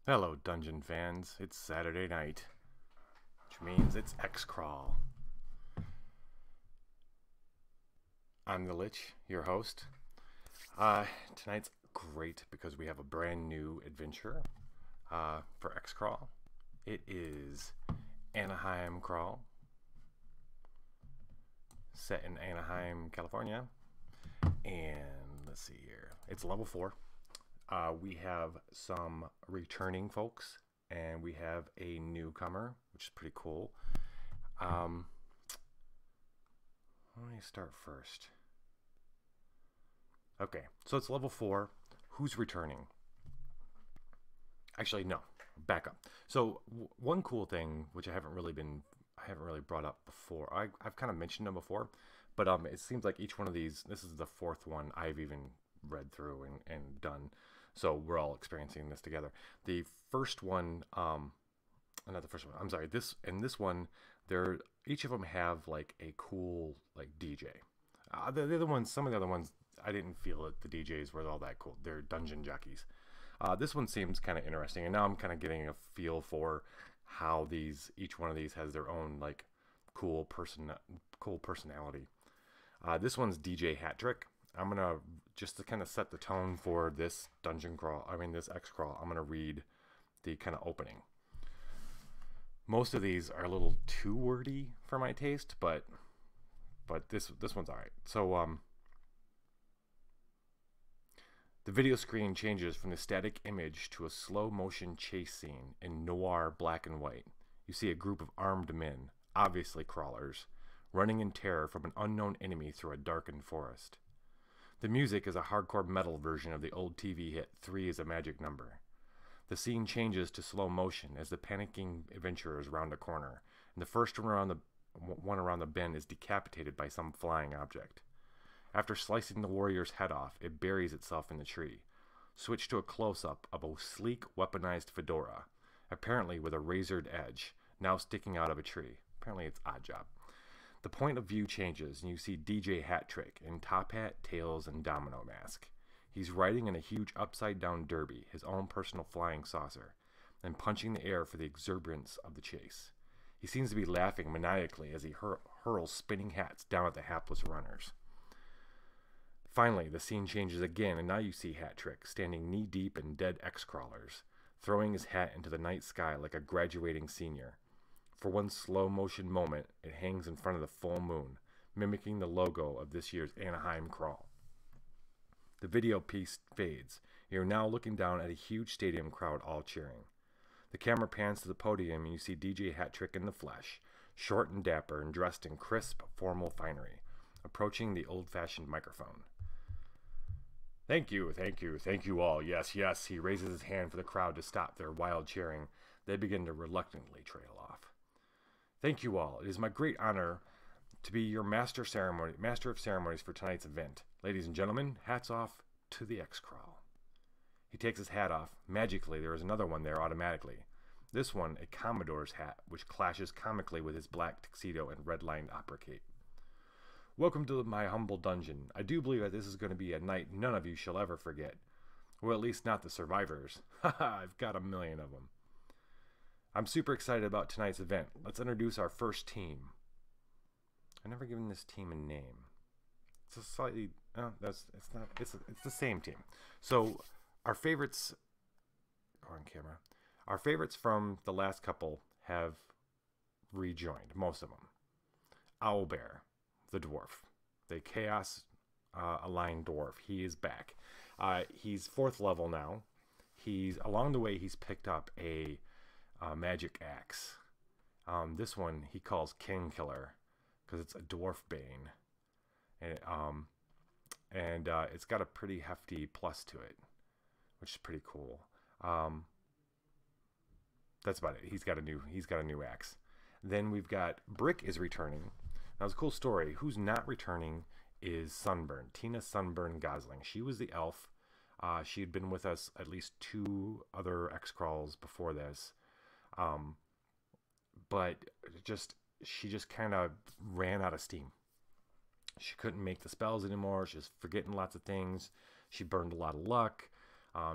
Hello, Dungeon fans. It's Saturday night, which means it's X-Crawl. I'm the Lich, your host. Tonight's great because we have a brand new adventure for X-Crawl. It is Anaheim Crawl, set in Anaheim, California. And let's see here. It's level 4. We have some returning folks, and we have a newcomer, which is pretty cool. Let me start first. Okay, so it's level 4. Who's returning? Actually, no. Back up. So one cool thing, which I haven't really brought up before. I've kind of mentioned them before, but it seems like each one of these. This is the fourth one I've even read through and done. So we're all experiencing this together. The first one, not the first one. I'm sorry. This one, they're each of them have like a cool like DJ. The other ones, some of the other ones, I didn't feel that the DJs were all that cool. They're dungeon jockeys. This one seems kind of interesting, and now I'm kind of getting a feel for how each one of these has their own like cool personality. This one's DJ Hat Trick. I'm gonna just to kind of set the tone for this dungeon crawl. I mean this X crawl. I'm gonna read the kind of opening. Most of these are a little too wordy for my taste, but this one's all right. So the video screen changes from the static image to a slow motion chase scene in noir black and white. You see a group of armed men, obviously crawlers, running in terror from an unknown enemy through a darkened forest. The music is a hardcore metal version of the old TV hit 3 is a Magic Number. The scene changes to slow motion as the panicking adventurers round a corner, and the first one around the bend is decapitated by some flying object. After slicing the warrior's head off, it buries itself in the tree. Switch to a close-up of a sleek, weaponized fedora, apparently with a razored edge, now sticking out of a tree. Apparently it's Oddjob. The point of view changes, and you see DJ Hat Trick in top hat, tails, and domino mask. He's riding in a huge upside-down derby, his own personal flying saucer, and punching the air for the exuberance of the chase. He seems to be laughing maniacally as he hurls spinning hats down at the hapless runners. Finally, the scene changes again, and now you see Hat Trick standing knee-deep in dead X-crawlers, throwing his hat into the night sky like a graduating senior. For one slow-motion moment, it hangs in front of the full moon, mimicking the logo of this year's Anaheim Crawl. The video piece fades. You're now looking down at a huge stadium crowd all cheering. The camera pans to the podium, and you see DJ Hat Trick in the flesh, short and dapper and dressed in crisp, formal finery, approaching the old-fashioned microphone. Thank you all. Yes, yes. He raises his hand for the crowd to stop their wild cheering. They begin to reluctantly trail off. Thank you all. It is my great honor to be your master of ceremonies for tonight's event. Ladies and gentlemen, hats off to the X-Crawl. He takes his hat off. Magically, there is another one there automatically. This one, a Commodore's hat, which clashes comically with his black tuxedo and red-lined opera cape. Welcome to my humble dungeon. I do believe that this is going to be a night none of you shall ever forget. Well, at least not the survivors. Haha, I've got a million of them. I'm super excited about tonight's event. Let's introduce our first team. I've never given this team a name. It's a slightly... it's the same team. So, our favorites... Go on camera. Our favorites from the last couple have rejoined, most of them. Owlbear, the dwarf. The chaos aligned dwarf. He is back. He's 4th level now. Along the way, he's picked up a magic axe. This one he calls King Killer because it's a dwarf bane, and it's got a pretty hefty plus to it, which is pretty cool. That's about it. He's got a new axe. Then we've got Brick is returning. Now it's a cool story. Who's not returning is Sunburn, Tina Sunburn Gosling. She was the elf. She had been with us at least 2 other X crawls before this. But she just kind of ran out of steam. She couldn't make the spells anymore. She was forgetting lots of things. She burned a lot of luck.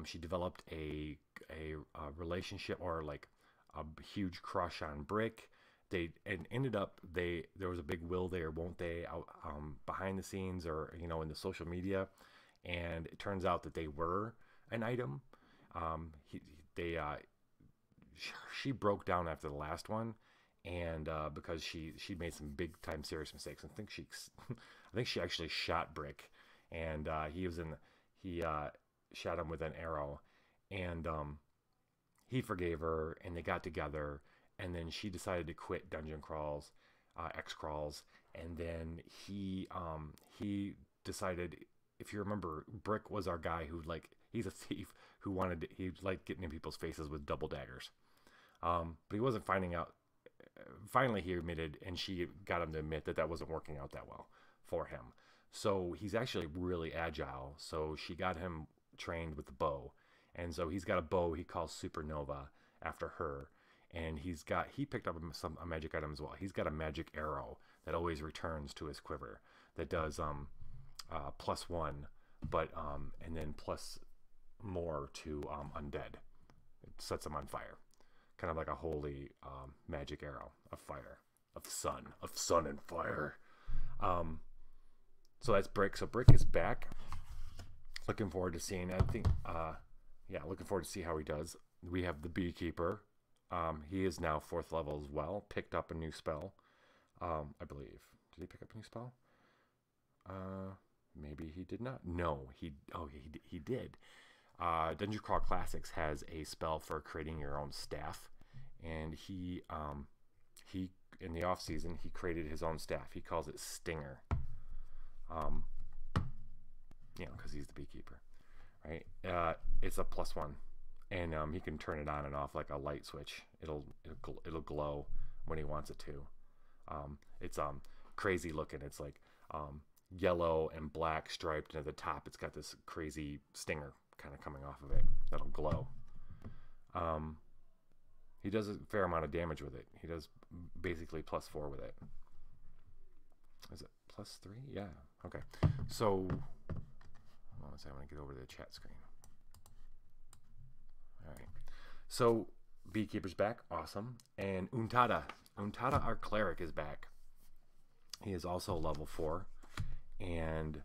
She developed a a relationship or like a huge crush on Brick. They and ended up there was a big will they or won't they out behind the scenes or in the social media, and it turns out that they were an item. He they She broke down after the last one, and because she made some big time serious mistakes. I think I think she actually shot Brick, and he shot him with an arrow, and he forgave her, and they got together, and then she decided to quit dungeon crawls, X crawls, and then he decided. If you remember, Brick was our guy who he's a thief who he liked getting in people's faces with double daggers. But he wasn't finding out. Finally, he admitted, and she got him to admit that wasn't working out that well for him. So he's actually really agile. So she got him trained with the bow, and so he's got a bow he calls Supernova after her. And he picked up a magic item as well. He's got a magic arrow that always returns to his quiver that does +1, but and then plus more to undead. It sets them on fire, kind of like a holy magic arrow of fire, of sun and fire. So that's Brick. So Brick is back. Looking forward to seeing. Looking forward to see how he does. We have the Beekeeper. He is now 4th level as well. Picked up a new spell, I believe. Did he pick up a new spell? Maybe he did not. No, he did. Dungeon Crawl Classics has a spell for creating your own staff, and he in the off season he created his own staff. He calls it Stinger. Because he's the Beekeeper, right? It's a +1, and he can turn it on and off like a light switch. It'll glow when he wants it to. It's crazy looking. It's like yellow and black striped, and at the top it's got this crazy stinger kind of coming off of it that'll glow. He does a fair amount of damage with it. He does basically +4 with it. Is it +3? Yeah. Okay. So hold on a second, I'm gonna get over to the chat screen. All right. So Beekeeper's back, awesome, and Untada, our cleric, is back. He is also level 4. And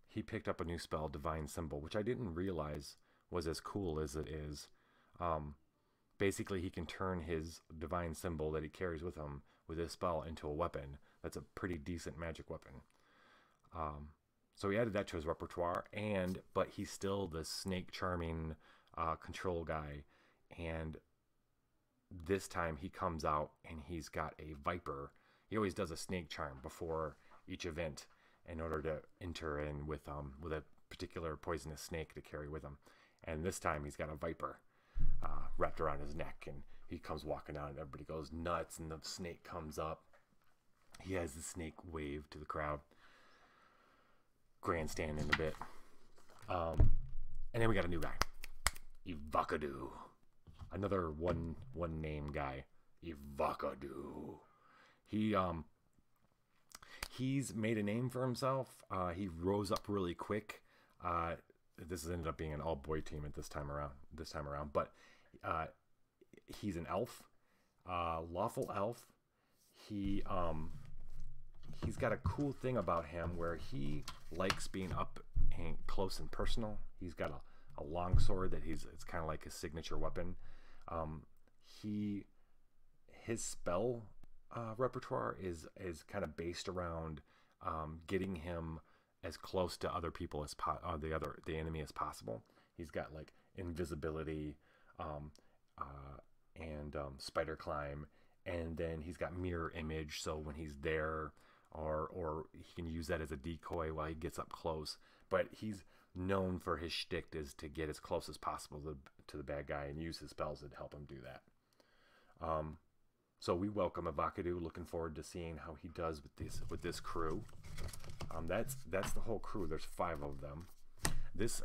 he picked up a new spell, Divine Symbol, which I didn't realize was as cool as it is. Basically, he can turn his Divine Symbol that he carries with him with his spell into a weapon. That's a pretty decent magic weapon. So he added that to his repertoire, but he's still the snake charming control guy. And this time he comes out and he's got a viper. He always does a snake charm before each event in order to enter in with a particular poisonous snake to carry with him. And this time he's got a viper wrapped around his neck, and he comes walking out and everybody goes nuts, and the snake comes up. He has the snake wave to the crowd. Grandstanding a bit. And then we got a new guy, Ivakadu. Another one name guy, Ivakadu. He's made a name for himself. He rose up really quick. This has ended up being an all-boy team at this time around. But he's an elf, lawful elf. He's got a cool thing about him where he likes being up and close and personal. He's got a long sword it's kind of like his signature weapon. His spell repertoire is kind of based around getting him as close to other people as the enemy as possible. He's got like invisibility and spider climb, and then he's got mirror image, so when he's there, or he can use that as a decoy while he gets up close. But he's known for his shtick is to get as close as possible to the bad guy and use his spells to help him do that. So we welcome Ivakadu. Looking forward to seeing how he does with this crew. That's the whole crew. There's 5 of them. This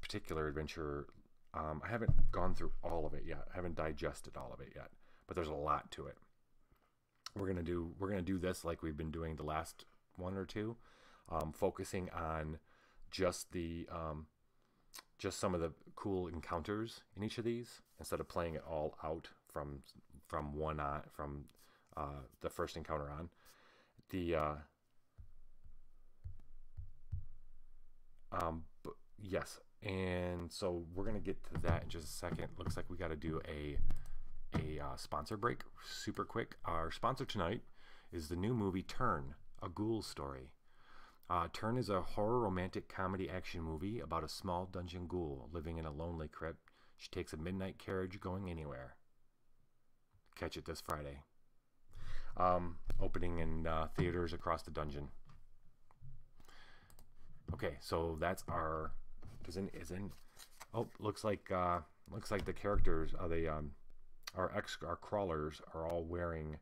particular adventure, I haven't gone through all of it yet. I haven't digested all of it yet. But there's a lot to it. We're gonna do this like we've been doing the last one or two, focusing on just the just some of the cool encounters in each of these instead of playing it all out from one on from the first encounter on. The yes, and so we're gonna get to that in just a second. Looks like we got to do a sponsor break super quick. Our sponsor tonight is the new movie Turn, a Ghoul Story. Turn is a horror romantic comedy action movie about a small dungeon ghoul living in a lonely crypt. She takes a midnight carriage going anywhere. Catch it this Friday. Opening in theaters across the dungeon. Okay, so that's our looks like the characters our crawlers are all wearing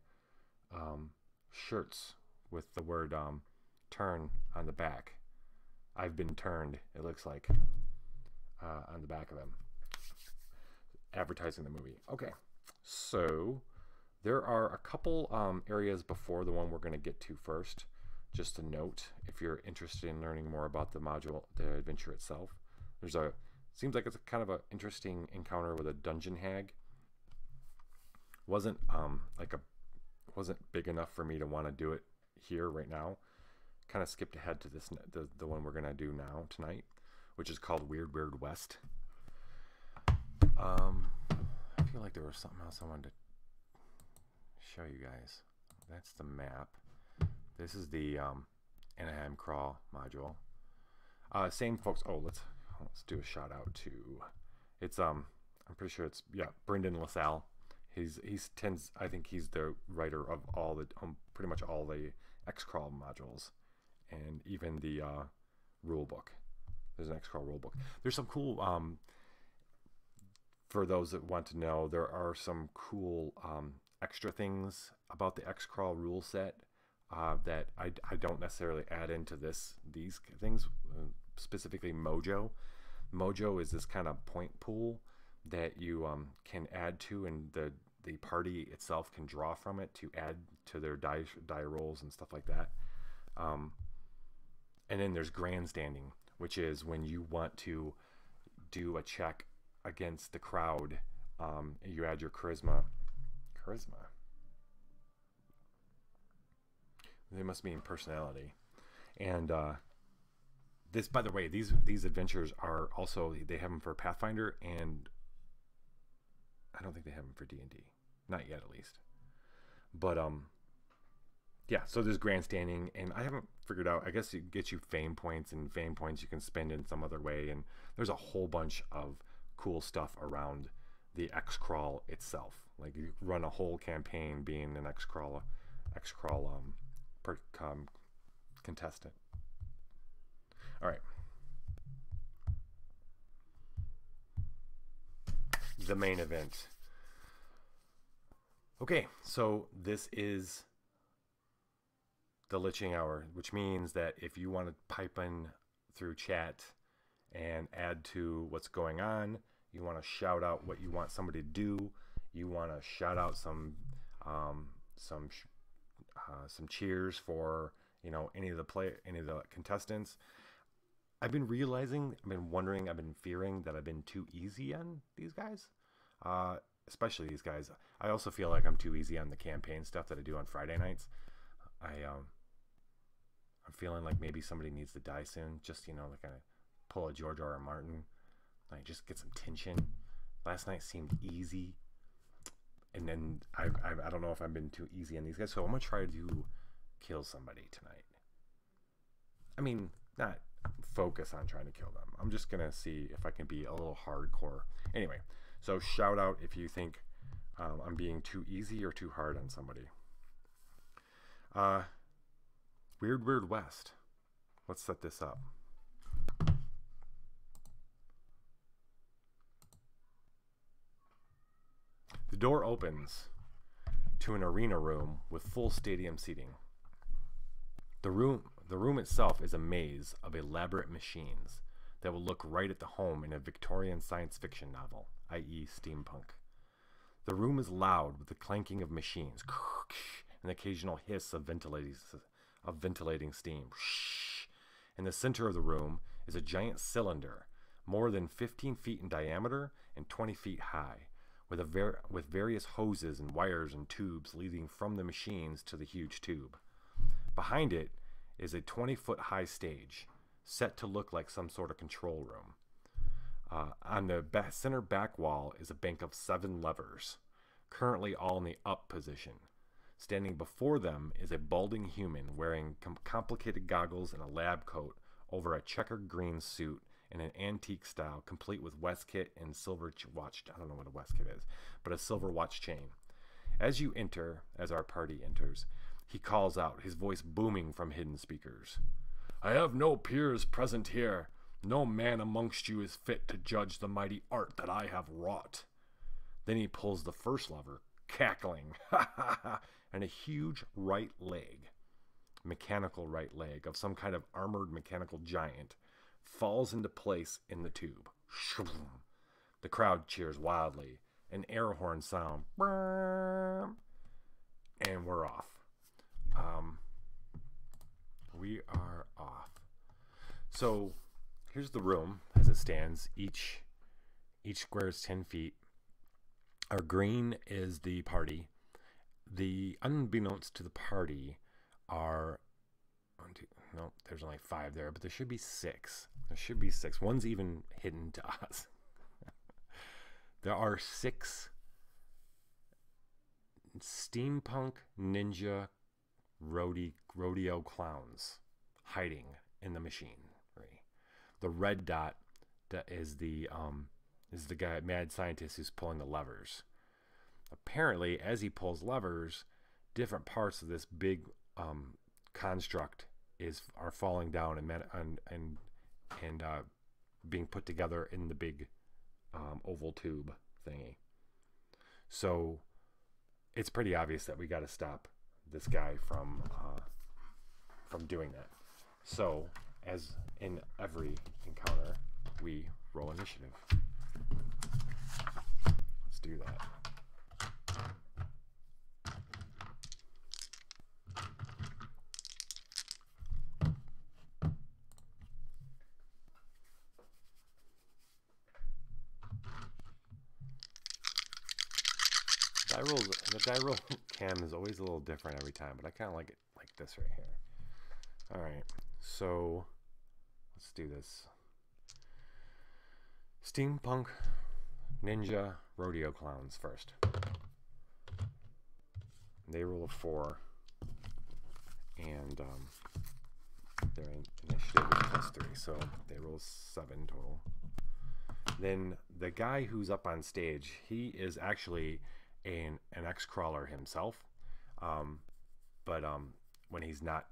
shirts with the word turn on the back. I've been turned, it looks like, on the back of them, advertising the movie. Okay, so there are a couple areas before the one we're going to get to first. Just a note, if you're interested in learning more about the adventure itself, seems like it's kind of an interesting encounter with a dungeon hag. Wasn't big enough for me to want to do it here right now. Kind of skipped ahead to the one we're gonna do now tonight, which is called Weird Weird West. I feel like there was something else I wanted to show you guys. That's the map. This is the Anaheim crawl module. Same folks. Oh, let's do a shout out to. It's I'm pretty sure it's Brendan LaSalle. I think he's the writer of all the pretty much all the X-Crawl modules, and even the rule book. There's an X-Crawl rule book. There's some cool for those that want to know, there are some cool extra things about the X-Crawl rule set that I don't necessarily add into these things, specifically Mojo. Mojo is this kind of point pool that you can add to, and the party itself can draw from it to add to their die rolls and stuff like that. And then there's grandstanding, which is when you want to do a check against the crowd, you add your charisma. They must mean personality. And this, by the way, these adventures are also, they have them for Pathfinder, and I don't think they have them for D&D, not yet at least. But yeah, so there's grandstanding, and I haven't figured out. I guess it gets you fame points, and fame points you can spend in some other way, and there's a whole bunch of cool stuff around the X-Crawl itself. Like you run a whole campaign being an X-Crawl contestant. All right. The main event. Okay, so this is the Liching Hour, which means that if you want to pipe in through chat and add to what's going on, you want to shout out what you want somebody to do, you want to shout out some cheers for any of the contestants. I've been wondering, I've been fearing that I've been too easy on these guys, especially these guys. I also feel like I'm too easy on the campaign stuff that I do on Friday nights. I'm feeling like maybe somebody needs to die soon, just like pull a George R.R. Martin, like just get some tension. Last night seemed easy, and then I don't know if I've been too easy on these guys, so I'm gonna try to kill somebody tonight. I mean, not focus on trying to kill them. I'm just gonna see if I can be a little hardcore. Anyway, so shout out if you think I'm being too easy or too hard on somebody. Weird Weird West. Let's set this up. The door opens to an arena room with full stadium seating. The room itself is a maze of elaborate machines that will look right at the home in a Victorian science fiction novel, i.e. steampunk. The room is loud with the clanking of machines and the occasional hiss of ventilating steam. In the center of the room is a giant cylinder more than 15 feet in diameter and 20 feet high, with various hoses and wires and tubes leading from the machines to the huge tube. Behind it is a 20-foot high stage, set to look like some sort of control room. On the center back wall is a bank of 7 levers, currently all in the up position. Standing before them is a balding human wearing complicated goggles and a lab coat over a checkered green suit in an antique style, complete with waistcoat and silver watch. I don't know what a waistcoat is, but a silver watch chain. As our party enters, he calls out, his voice booming from hidden speakers. "I have no peers present here. No man amongst you is fit to judge the mighty art that I have wrought." Then he pulls the first lever, cackling, and a huge mechanical right leg of some kind of armored mechanical giant falls into place in the tube. The crowd cheers wildly. An air horn sound. And we're off. We are off. So here's the room as it stands. Each square is 10 feet. Our green is the party. The unbeknownst to the party are there's only 5 there, but there should be 6. One's even hidden to us. There are 6 steampunk ninja rodeo clowns hiding in the machinery. The red dot is the guy, mad scientist, who's pulling the levers. Apparently, as he pulls levers, different parts of this big construct are falling down and being put together in the big oval tube thingy. So it's pretty obvious that we got to stop this guy from doing that. So, as in every encounter, we roll initiative. Let's do that. The die roll cam is always a little different every time, but I kind of like it like this right here. All right, so let's do this. Steampunk ninja rodeo clowns first. They roll a 4, and their initiative is +3, so they roll 7 total. Then the guy who's up on stage, he is actually an ex-crawler himself, but when he's not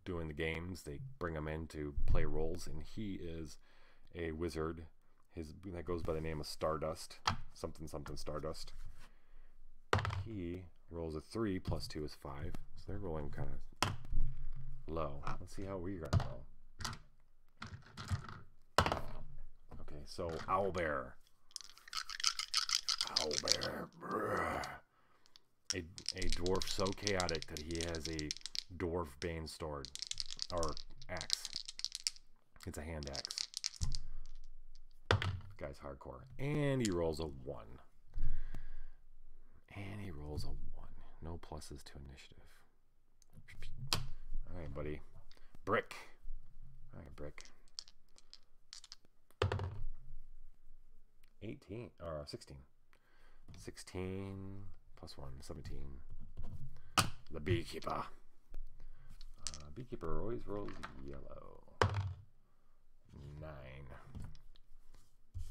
doing the games, they bring him in to play roles, and he is a wizard. That goes by the name of Stardust, something Stardust. He rolls a 3, +2 is 5, so they're rolling kind of low. Let's see how we're gonna roll. Okay, so Owlbear. A dwarf so chaotic that he has a dwarf bane sword, or axe. It's a hand axe. This guy's hardcore, and he rolls a 1. No pluses to initiative. All right, buddy. Brick. All right, Brick. 18 or 16. 16 +1, 17. The beekeeper. Beekeeper always rolls yellow. 9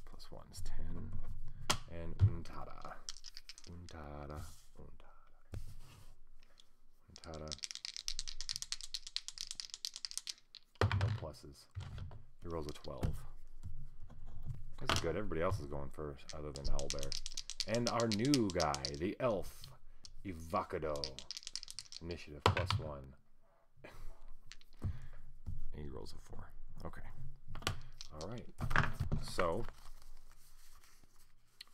+1 is 10. And Untada. No pluses. He rolls a 12. That's good. Everybody else is going first, other than Owlbear. And our new guy, the elf, Ivacado. Initiative +1. And he rolls a 4. Okay. All right. So,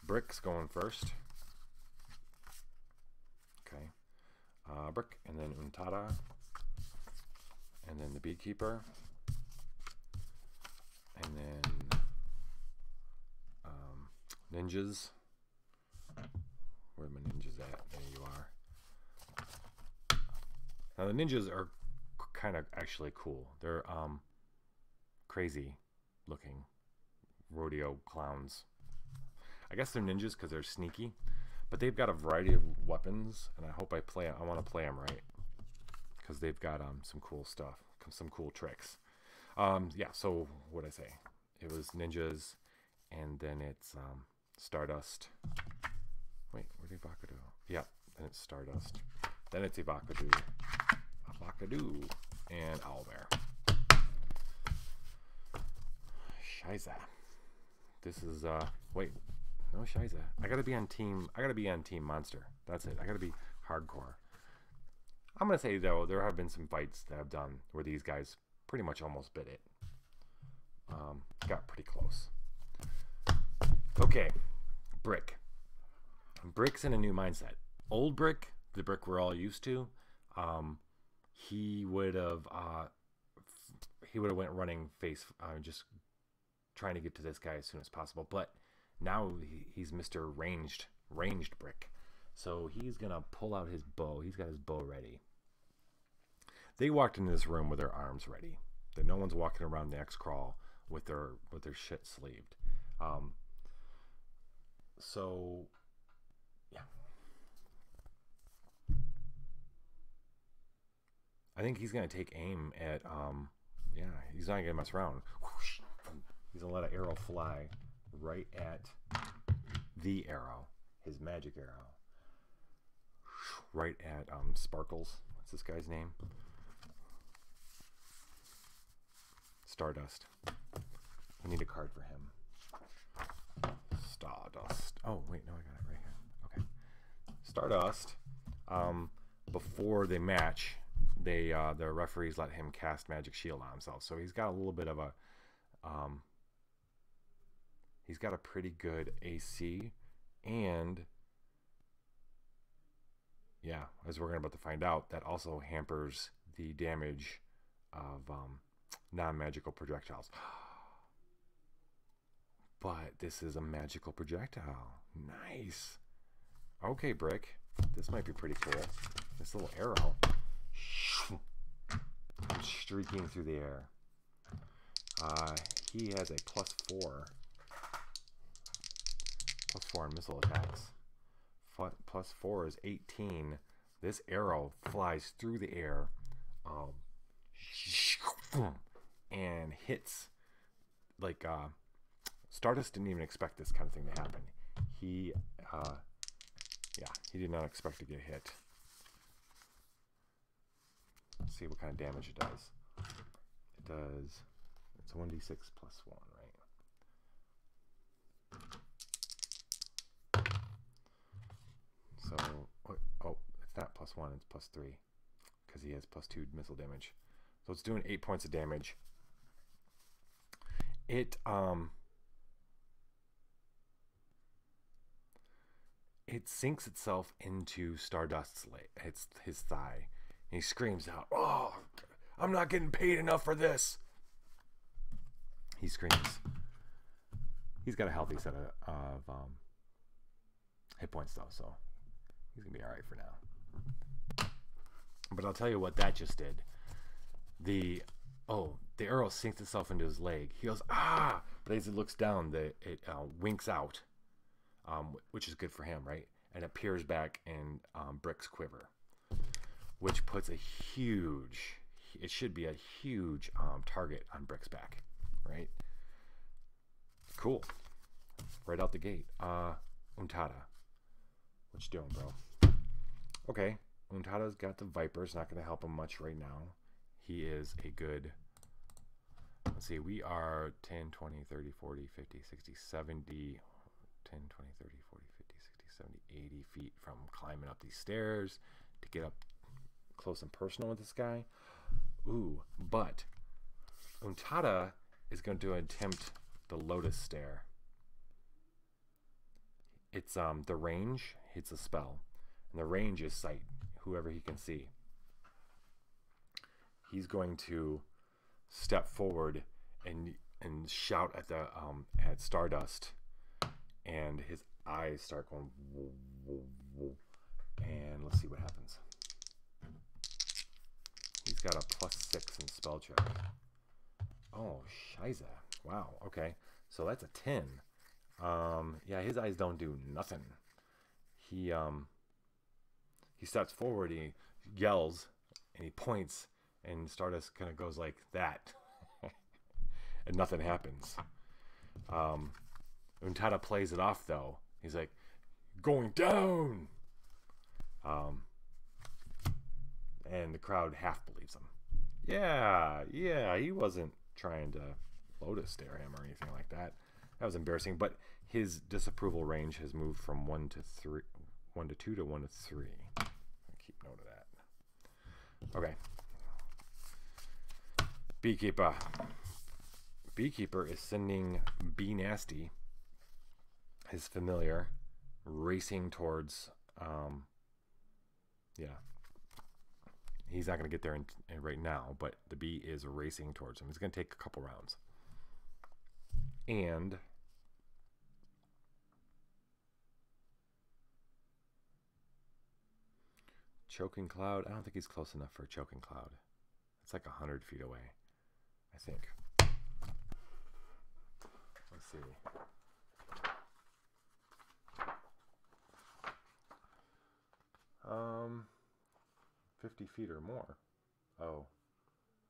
Brick's going first. Okay. Brick, and then Untada, and then the beekeeper, and then Ninjas. Where are my ninjas at? There you are. Now the ninjas are kind of actually cool. They're crazy looking rodeo clowns. I guess they're ninjas because they're sneaky, but they've got a variety of weapons, and I hope I want to play them right because they've got some cool stuff, some cool tricks. Yeah. So what I say? It was ninjas, and then it's Stardust. Wait, where did Bakadu? Yeah, then it's Stardust. Then it's Ibakadu, and Owlbear. Shiza. This is wait, no Shiza. I gotta be on team Monster. That's it. I gotta be hardcore. I'm gonna say though, there have been some fights that I've done where these guys pretty much almost bit it. Got pretty close. Okay, Brick. Brick's in a new mindset. Old Brick, the Brick we're all used to, he would have went running face, just trying to get to this guy as soon as possible. But now he's Mr. Ranged Brick, so he's gonna pull out his bow. He's got his bow ready. They walked into this room with their arms ready. That no one's walking around the X crawl with their shit sleeved. So yeah, I think he's gonna take aim at yeah, he's not gonna mess around. He's gonna let an arrow fly right at the arrow, his magic arrow, right at Sparkles. What's this guy's name? Stardust. We need a card for him. Stardust. Oh wait, no, I got it right here. Okay. Stardust. Before they match, the referees let him cast Magic Shield on himself, so he's got a little bit of a he's got a pretty good AC, and yeah, as we're about to find out, that also hampers the damage of non-magical projectiles. But this is a magical projectile. Nice. Okay, Brick. This might be pretty cool. This little arrow streaking through the air. He has a +4 on missile attacks. +4 is 18. This arrow flies through the air and hits like Stardust didn't even expect this kind of thing to happen. He did not expect to get hit. Let's see what kind of damage it does. It does, it's 1d6 +1, right? So, oh, it's not +1, it's +3 because he has +2 missile damage. So it's doing 8 points of damage. It sinks itself into Stardust's leg, his thigh, and he screams out, "Oh, I'm not getting paid enough for this!" He screams. He's got a healthy set of hit points though, so he's gonna be all right for now. But I'll tell you what that just did. The arrow sinks itself into his leg. He goes, "Ah!" But as he looks down, it winks out, which is good for him, right? And it peers back in Brick's quiver, which puts it should be a huge target on Brick's back, right? Cool. Right out the gate. Untada. What you doing, bro? Okay. Untada's got the Viper's not going to help him much right now. He is a good, let's see, we are 10, 20, 30, 40, 50, 60, 70, 10, 20, 30, 40, 50, 60, 70, 80 feet from climbing up these stairs to get up close and personal with this guy. Ooh, but Untada is going to attempt the Lotus Stare. It's the range hits a spell, and the range is sight, whoever he can see. He's going to step forward and shout at Stardust and his eyes start going whoa, whoa, whoa. And let's see what happens. He's got a +6 in spell check. Oh, shiza. Wow, okay. So that's a 10. Yeah, his eyes don't do nothing. He steps forward, he yells, and he points, and Stardust kind of goes like that. And nothing happens. Untata plays it off, though. He's like, going down! And the crowd half believes him. Yeah, he wasn't trying to Lotus stare him or anything like that. That was embarrassing, but his disapproval range has moved from 1 to 2 to 1 to 3. I'll keep note of that. Okay. Beekeeper. Beekeeper is sending Bee Nasty, his familiar, racing towards, he's not going to get there right now, but the bee is racing towards him. It's going to take a couple rounds. And Choking Cloud, I don't think he's close enough for a Choking Cloud. It's like 100 feet away, I think. Let's see. 50 feet or more. Oh,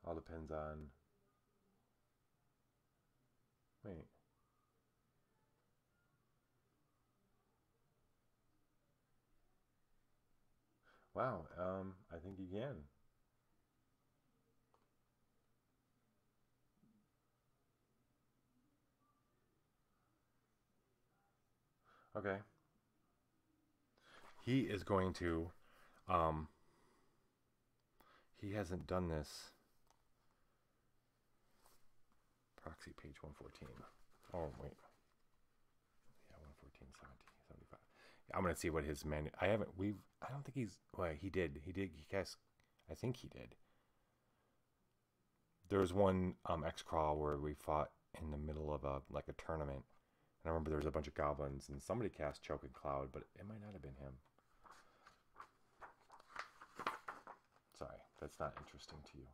all depends on. Wait. Wow. I think you can. Okay. He is going to. He hasn't done this. Proxy page 114. Oh, wait. Yeah, 114, 17, 75. I'm going to see what his menu. I don't think he's. Well, he did. He cast. I think he did. There was one X crawl where we fought in the middle of a tournament. And I remember there was a bunch of goblins and somebody cast Choking Cloud, but it might not have been him. Sorry, that's not interesting to you.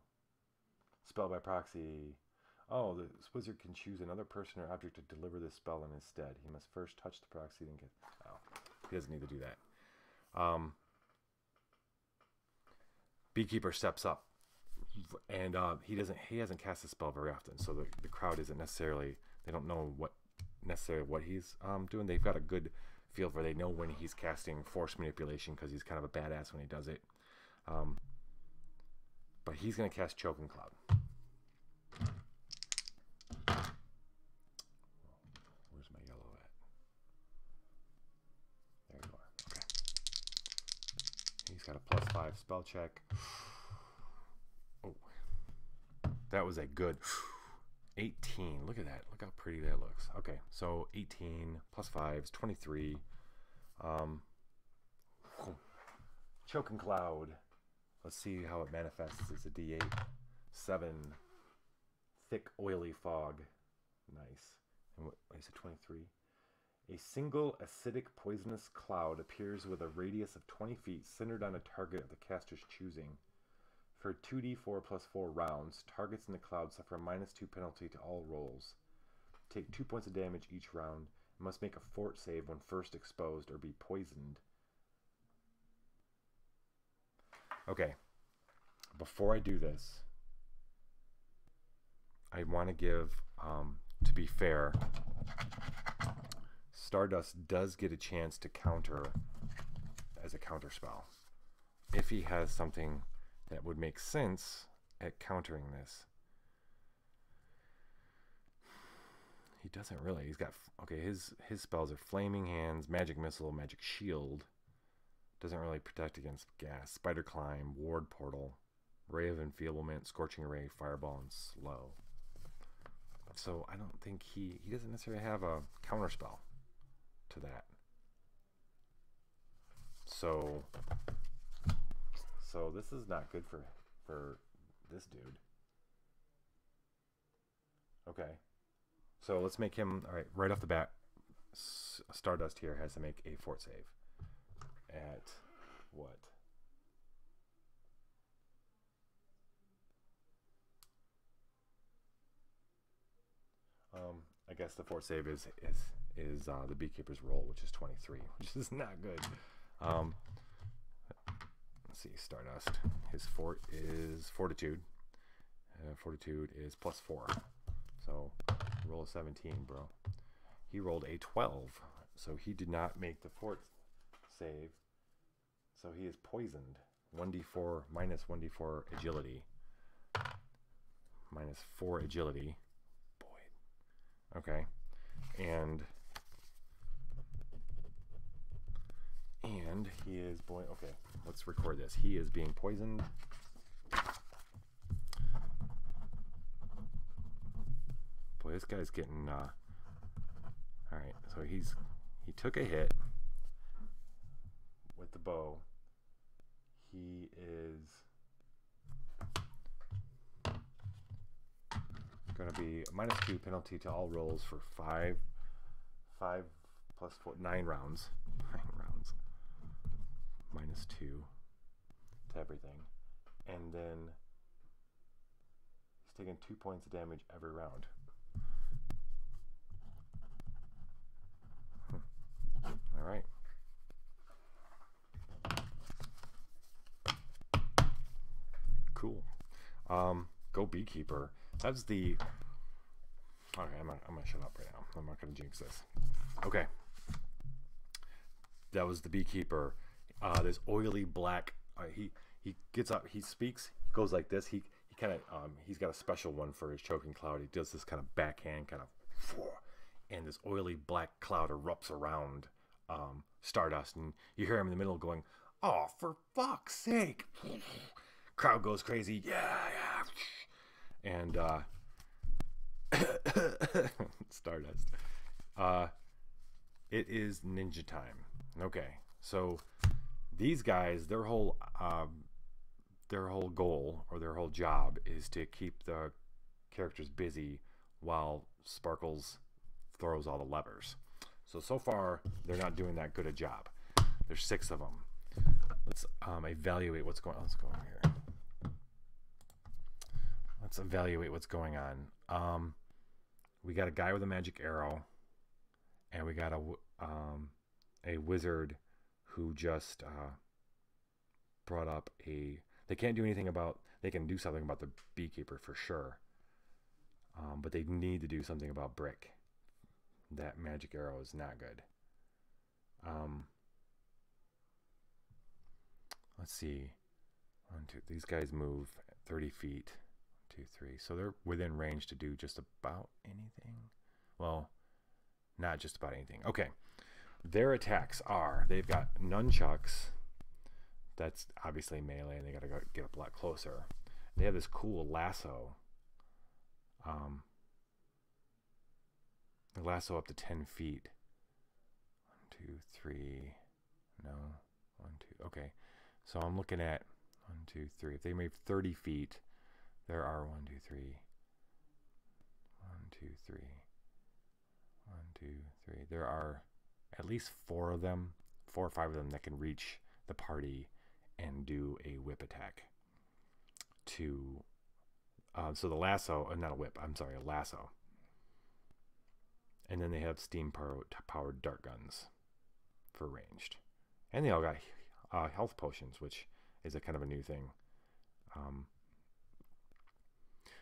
Spell by proxy. Oh, the wizard can choose another person or object to deliver this spell in his stead. He must first touch the proxy, then get. Oh, he doesn't need to do that. Beekeeper steps up, and he hasn't cast a spell very often, so the crowd isn't necessarily. They don't know what he's doing. They've got a good feel for. They know when he's casting force manipulation because he's kind of a badass when he does it. But he's going to cast Choking Cloud. Where's my yellow at? There you are. Okay. He's got a +5 spell check. Oh. That was a good 18. Look at that. Look how pretty that looks. Okay, so 18 +5 is 23. Choking Cloud. Let's see how it manifests. It's a D8. 7. Thick, oily fog. Nice. And what is it, 23? A single acidic poisonous cloud appears with a radius of 20 feet centered on a target of the caster's choosing. For 2d4 + 4 rounds, targets in the cloud suffer a -2 penalty to all rolls. Take 2 points of damage each round and must make a fort save when first exposed or be poisoned. Okay, before I do this, I want to give, to be fair, Stardust does get a chance to counter as a counter spell. If he has something that would make sense at countering this. He doesn't really. He's got, okay, his spells are Flaming Hands, Magic Missile, Magic Shield. Doesn't really protect against gas. Spider Climb, Ward Portal, Ray of Enfeeblement, Scorching Ray, Fireball, and Slow. So I don't think he doesn't necessarily have a counterspell to that. So this is not good for this dude. Okay. So let's make him, all right, right off the bat, Stardust here has to make a fort save. At what? I guess the fort save is the beekeeper's roll, which is 23, which is not good. Let's see, Stardust. His fort is Fortitude. Fortitude is +4. So roll a 17, bro. He rolled a 12, so he did not make the fort save. So he is poisoned. 1d4 minus 1d4 agility. Minus 4 agility. Boy. Okay. And he is okay, let's record this. He is being poisoned. Boy, this guy's getting alright, so he took a hit with the bow. He is gonna be a -2 penalty to all rolls for 5 plus 4, 9 rounds. 9 rounds. -2 to everything. And then he's taking 2 points of damage every round. All right. Cool. Go beekeeper. That's the. Okay, I'm gonna shut up right now. I'm not gonna jinx this. Okay. That was the beekeeper. This oily black. He gets up. He speaks. He goes like this. He kind of he's got a special one for his choking cloud. He does this kind of backhand kind of, and this oily black cloud erupts around Stardust, and you hear him in the middle going, "Oh, for fuck's sake!" Crowd goes crazy. Yeah. And Stardust. It is ninja time. Okay, so these guys, their whole goal or their whole job is to keep the characters busy while Sparkles throws all the levers. So far they're not doing that good a job. There's 6 of them. Let's evaluate what's going on. Let's go over here. Let's evaluate what's going on. We got a guy with a magic arrow, and we got a wizard who just brought up a. They can't do anything about. They can do something about the beekeeper for sure, but they need to do something about Brick. That magic arrow is not good. Let's see. 1, 2. These guys move 30 feet. 2, 3. So they're within range to do just about anything. Well, not just about anything. Okay. Their attacks are, they've got nunchucks. That's obviously melee, and they got to get up a lot closer. They have this cool lasso. The lasso up to 10 feet. 1, 2, 3. No. 1, 2. Okay. So I'm looking at 1, 2, 3. If they made 30 feet, there are 1, 2, 3. 1, 2, 3. 1, 2, 3. There are at least 4 of them, 4 or 5 of them that can reach the party and do a whip attack. So the lasso, not a whip, I'm sorry, a lasso. And then they have steam powered dart guns for ranged. And they all got health potions, which is a kind of a new thing.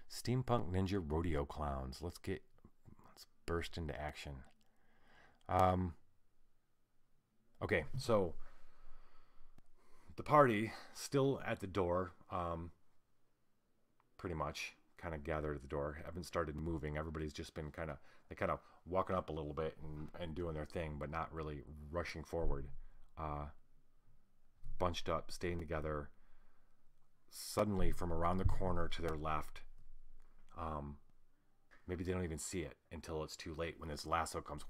Steampunk Ninja Rodeo Clowns. Let's burst into action. Okay, so the party still at the door, pretty much kind of gathered at the door. Haven't started moving. Everybody's just been kind of walking up a little bit and doing their thing, but not really rushing forward. Bunched up, staying together. Suddenly, from around the corner to their left, maybe they don't even see it until it's too late when this lasso comes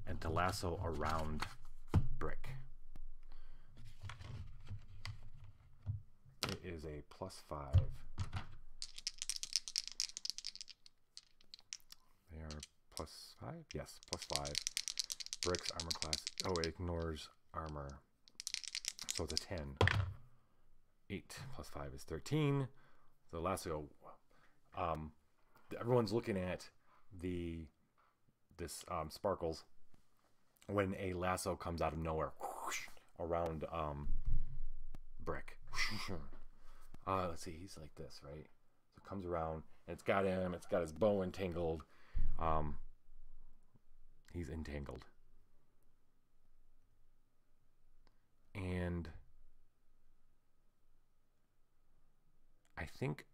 and to lasso around Brick. It is a +5. They are +5. 5? Yes, +5. Brick's armor class. Oh, it ignores armor. So it's a 10. 8 + 5 is 13. So lasso. Everyone's looking at this sparkles when a lasso comes out of nowhere whoosh, around Brick. Let's see, he's like this, right? So it comes around and it's got him. It's got his bow entangled. He's entangled. And I think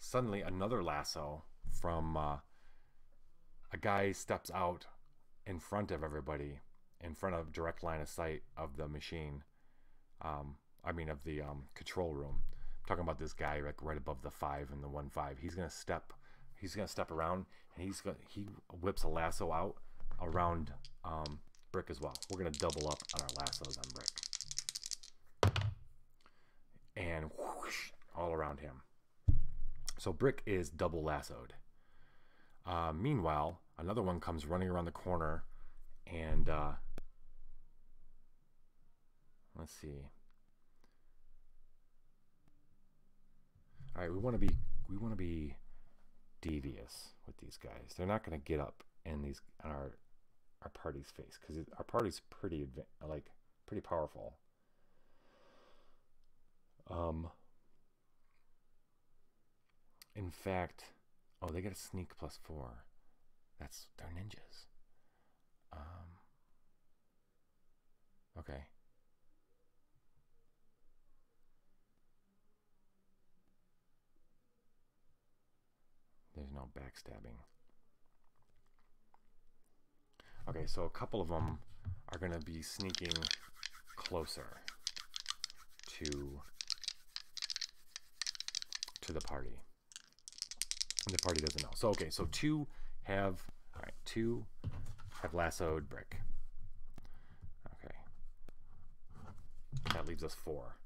suddenly another lasso from a guy steps out in front of everybody, in front of direct line of sight of the machine. Of the control room. I'm talking about this guy like right above the 5 and the 1-5. He's gonna step around, and he whips a lasso out around Brick as well. We're gonna double up on our lassos on Brick, and whoosh, all around him. So Brick is double lassoed. Meanwhile, another one comes running around the corner, and let's see. All right, we want to be devious with these guys. They're not going to get up in our party's face, because our party's pretty powerful. In fact, they get a sneak +4. They're ninjas. Okay. There's no backstabbing. Okay, so a couple of them are going to be sneaking closer to the party. And the party doesn't know. So okay, so two have lassoed Brick. Okay. That leaves us 4.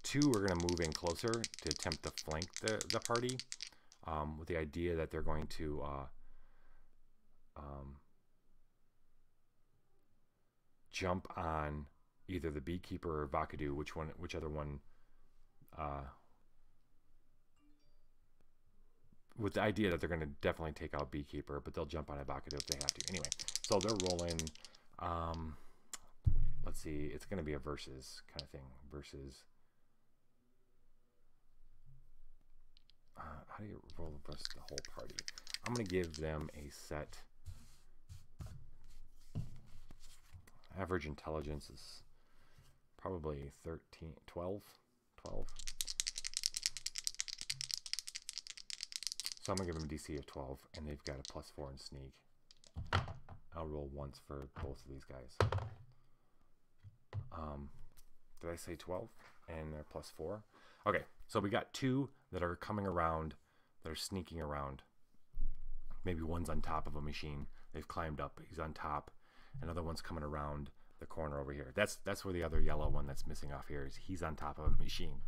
2 are going to move in closer to attempt to flank the party, with the idea that they're going to jump on either the beekeeper or Vakadu, whichever one, with the idea that they're going to definitely take out beekeeper, but they'll jump on a Vakadu if they have to. Anyway, so they're rolling. Let's see, it's going to be a versus kind of thing. Versus. How do you roll versus the whole party? I'm going to give them a set. Average intelligence is probably 12. So I'm going to give them a DC of 12, and they've got a +4 in sneak. I'll roll once for both of these guys. Did I say 12? And they're +4. Okay, so we got 2 that are coming around, that are sneaking around. Maybe one's on top of a machine. They've climbed up. He's on top. Another one's coming around the corner over here. That's where the other yellow one that's missing off here is. He's on top of a machine.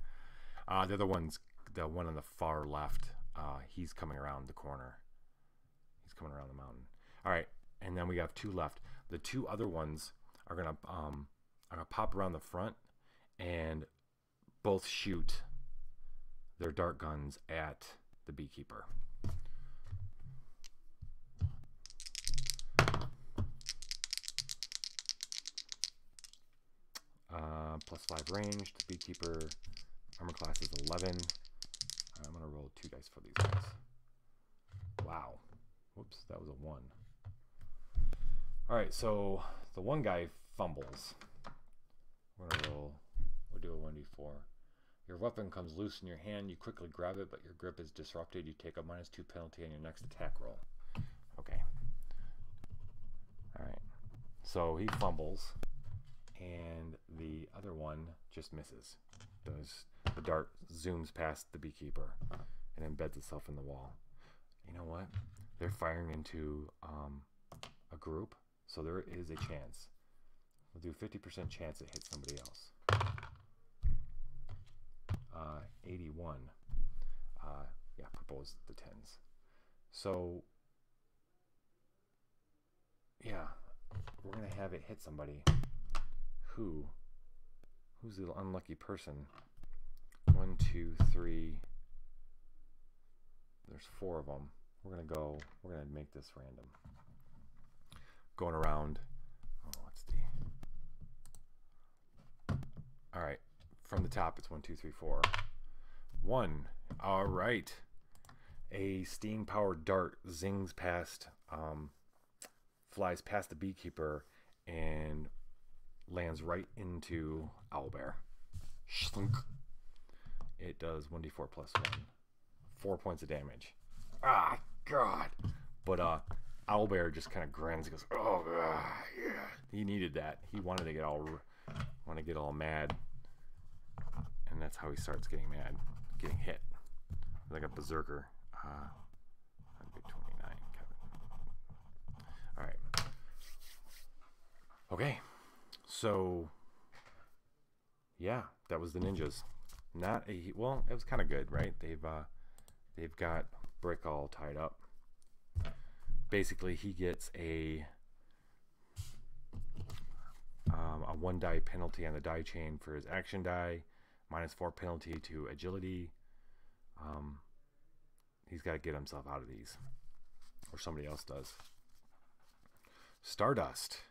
The other one's the one on the far left. He's coming around the corner. He's coming around the mountain. All right, and then we have 2 left. The 2 other ones are gonna pop around the front and both shoot their dart guns at the beekeeper. +5 range. The beekeeper armor class is 11. I'm gonna roll 2 dice for these guys. Wow. Whoops, that was a 1. All right, so the one guy fumbles. We'll do a 1d4. Your weapon comes loose in your hand. You quickly grab it, but your grip is disrupted. You take a -2 penalty on your next attack roll. Okay. All right. So he fumbles, and the other one just misses. The dart zooms past the beekeeper and embeds itself in the wall. You know what? They're firing into a group, so there is a chance. We'll do 50% chance it hits somebody else. 81. Yeah, propose the 10s. So, yeah, we're going to have it hit somebody. Who's the unlucky person? 1, 2, 3. There's 4 of them. We're going to make this random. Going around. Oh, what's the... All right. From the top, it's 1, 2, 3, 4. 1. All right. A steam-powered dart zings past, flies past the beekeeper, and lands right into Owlbear. Schlunk. It does 1d4 plus 1. 4 points of damage. Ah, God. But Owlbear just kind of grins. He goes, "Oh, yeah." He needed that. He wanted to get all mad, and that's how he starts getting mad, getting hit like a berserker. That'd be 29, Kevin. All right. Okay. So, yeah, that was the ninjas. Not a well. It was kind of good, right? They've got Brick all tied up. Basically, he gets a 1 die penalty on the die chain for his action die, -4 penalty to agility. He's got to get himself out of these, or somebody else does. Stardust.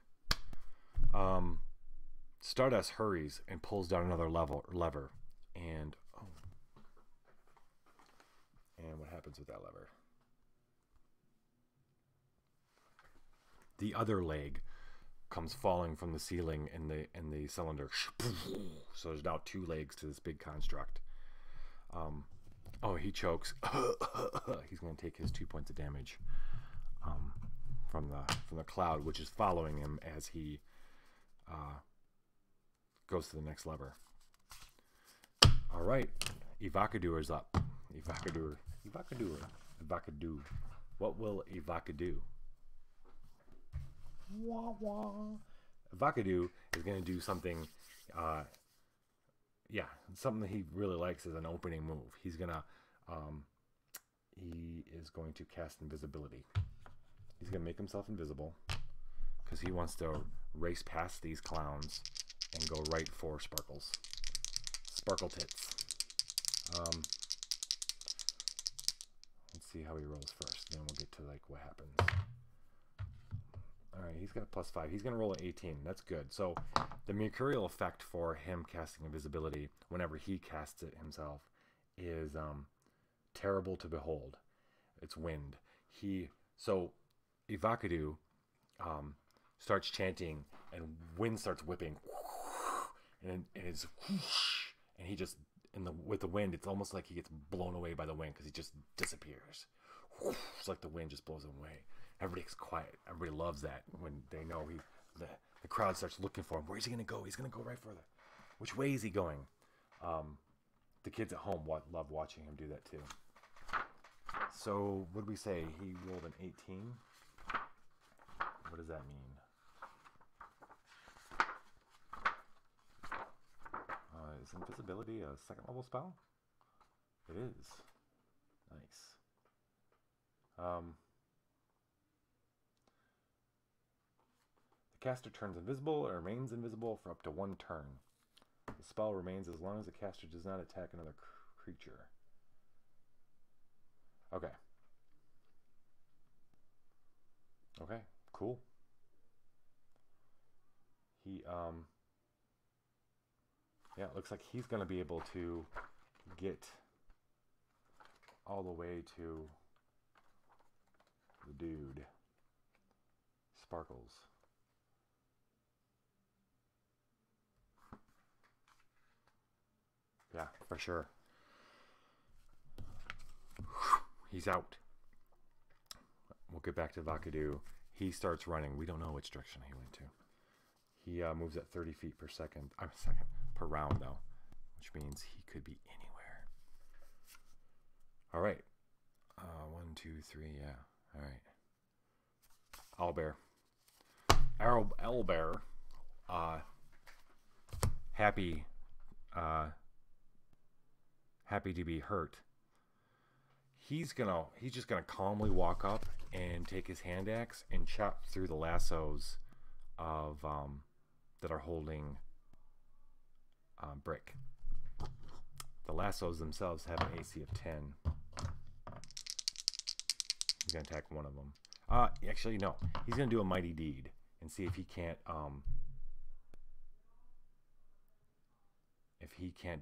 Stardust hurries and pulls down another lever, and what happens with that lever? The other leg comes falling from the ceiling in the cylinder. So there's now 2 legs to this big construct. He chokes. He's going to take his 2 points of damage from the cloud, which is following him as he goes to the next lever. All right, Evocador is up. Evocador. What will Evocador do? Wah wah. Evocador is going to do something. Something that he really likes is an opening move. He is going to cast invisibility. He's going to make himself invisible because he wants to race past these clowns and go right for Sparkles. Sparkle tits. Let's see how he rolls first. Then we'll get to what happens. All right, he's got a +5. He's going to roll an 18. That's good. So the mercurial effect for him casting invisibility whenever he casts it himself is terrible to behold. It's wind. Evocador starts chanting, and wind starts whipping, and he just with the wind, it's almost like he gets blown away by the wind because he just disappears. It's like the wind just blows him away. Everybody's quiet. Everybody loves that when they know the crowd starts looking for him. Where's he gonna go? He's gonna go right for which way is he going? The kids at home love watching him do that too. So what did we say? He rolled an 18. What does that mean? Is invisibility a 2nd level spell? It is. Nice. The caster turns invisible or remains invisible for up to 1 turn. The spell remains as long as the caster does not attack another creature. Okay. Okay, cool. Yeah, it looks like he's going to be able to get all the way to the dude. Sparkles. Yeah, for sure. He's out. We'll get back to Evocador. He starts running. We don't know which direction he went to. He moves at 30 feet per second. Per round, though, which means he could be anywhere. All right. 1, 2, 3. Yeah. All right. Owlbear. Happy. happy to be hurt. He's just gonna calmly walk up and take his hand axe and chop through the lassos of that are holding Brick. The lassos themselves have an AC of 10. He's gonna attack one of them. Actually no. He's gonna do a mighty deed and see if he can't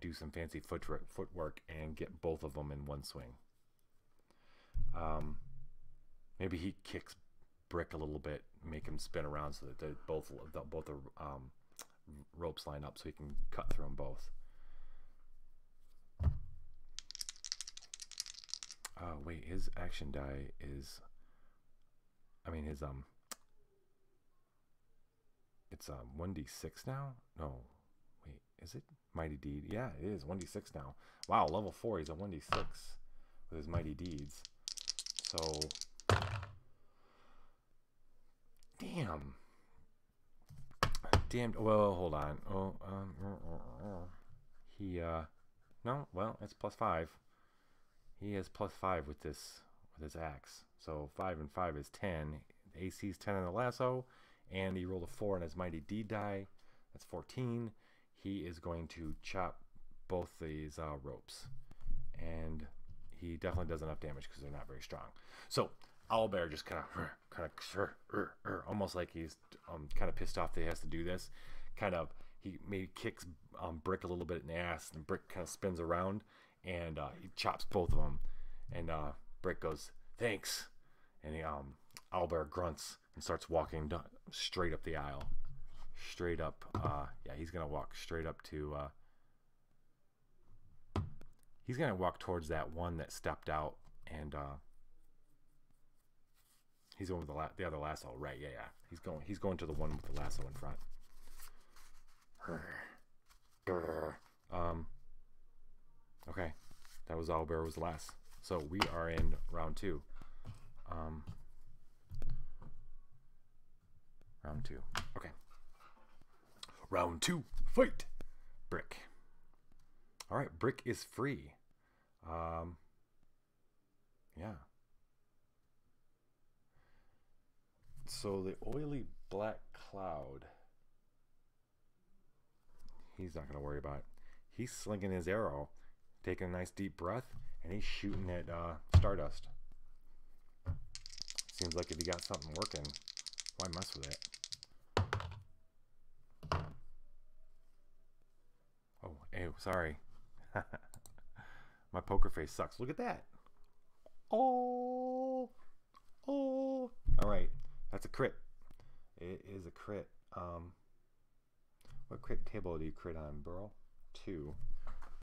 do some fancy footwork and get both of them in one swing. Maybe he kicks Brick a little bit, make him spin around so that both ropes line up so he can cut through them both. Wait, his action die is, I mean his it's 1d6 now? No, wait, is it Mighty Deed? Yeah, it is 1d6 now. Wow, level 4, he's a 1d6 with his Mighty Deeds. So, damn. Well, hold on. Oh, no. Well, it's +5. He has +5 with his axe. So 5 and 5 is 10. The AC is 10 on the lasso, and he rolled a 4 on his Mighty Deed die. That's 14. He is going to chop both these ropes, and he definitely does enough damage because they're not very strong. So Owlbear just kind of almost like he's kind of pissed off that he has to do this. He maybe kicks Brick a little bit in the ass, and Brick kind of spins around, and he chops both of them. And Brick goes, "Thanks," and Owlbear grunts and starts walking straight up the aisle, straight up. Yeah, he's gonna walk straight up to. He's gonna walk towards that one that stepped out, and he's over the other lasso, right? Yeah. He's going to the one with the lasso in front. Okay, that was Owlbear was last. So we are in round 2. Round 2. Okay. Round 2. Fight. Brick. All right, Brick is free. Yeah. So the oily black cloud, he's not going to worry about it. He's slinging his arrow, taking a nice deep breath, and he's shooting at Stardust. Seems like if you got something working, why mess with it? Oh, hey, sorry. My poker face sucks. Look at that. Oh. All right. That's a crit. It is a crit. What crit table do you crit on, Burl? 2.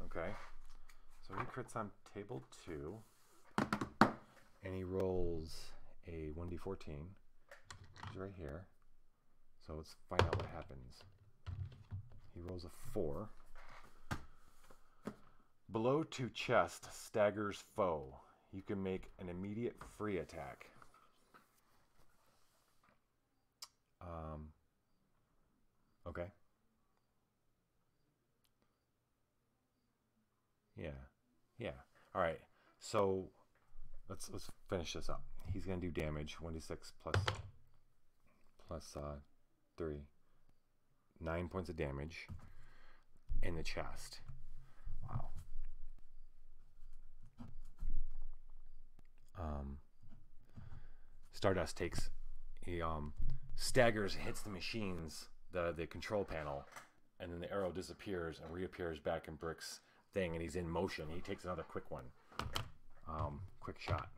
Okay. So he crits on table 2. And he rolls a 1d14. He's right here. So let's find out what happens. He rolls a 4. Below to chest, staggers foe. You can make an immediate free attack. Okay. Yeah. All right. So let's finish this up. He's gonna do damage. 1d6 plus 3. 9 points of damage in the chest. Wow. Stardust he staggers, hits the machines, the control panel, and then the arrow disappears and reappears back in Brick's thing, and he's in motion. He takes another quick one. Quick shot.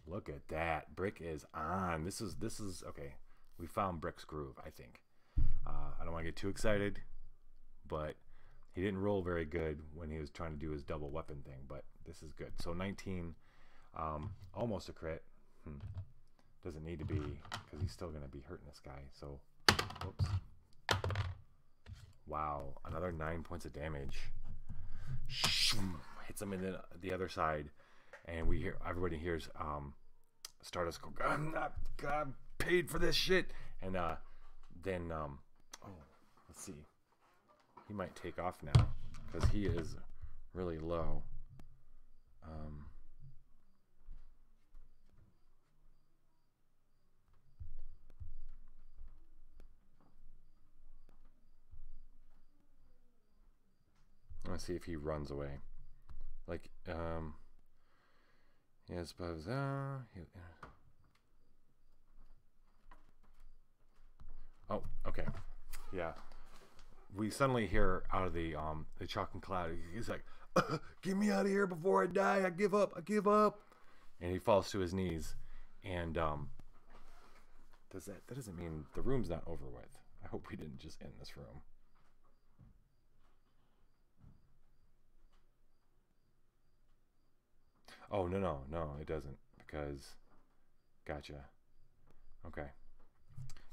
Look at that. Brick is on. This is okay. We found Brick's groove, I think. I don't want to get too excited, but he didn't roll very good when he was trying to do his double weapon thing, but this is good. So 19, almost a crit. Doesn't need to be, because he's still going to be hurting this guy. So, whoops. Wow, another 9 points of damage. Hits him in the other side, and everybody hears Stardust go, "I'm not paid for this shit." And then, oh, let's see. He might take off now. because he is really low. Let's see if he runs away. Like, yeah, I suppose. Oh, okay. Yeah. We suddenly hear out of the chalk and cloud. He's like, "Get me out of here before I die! I give up! I give up!" And he falls to his knees. And that doesn't mean the room's not over with. I hope we didn't just end this room. Oh, no, it doesn't, because, gotcha. Okay.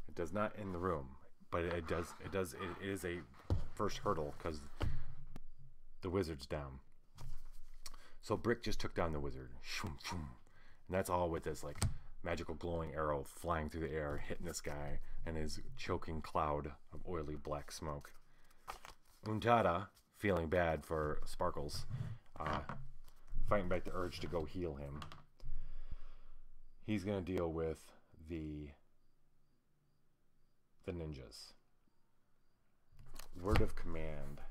It does not end the room, but it is a first hurdle, because the wizard's down. So Brick just took down the wizard. Shoom, shoom. And that's all with this, like, magical glowing arrow flying through the air, hitting this guy, and his choking cloud of oily black smoke. Untada, feeling bad for Sparkles, fighting back the urge to go heal him. He's going to deal with the ninjas. Word of command.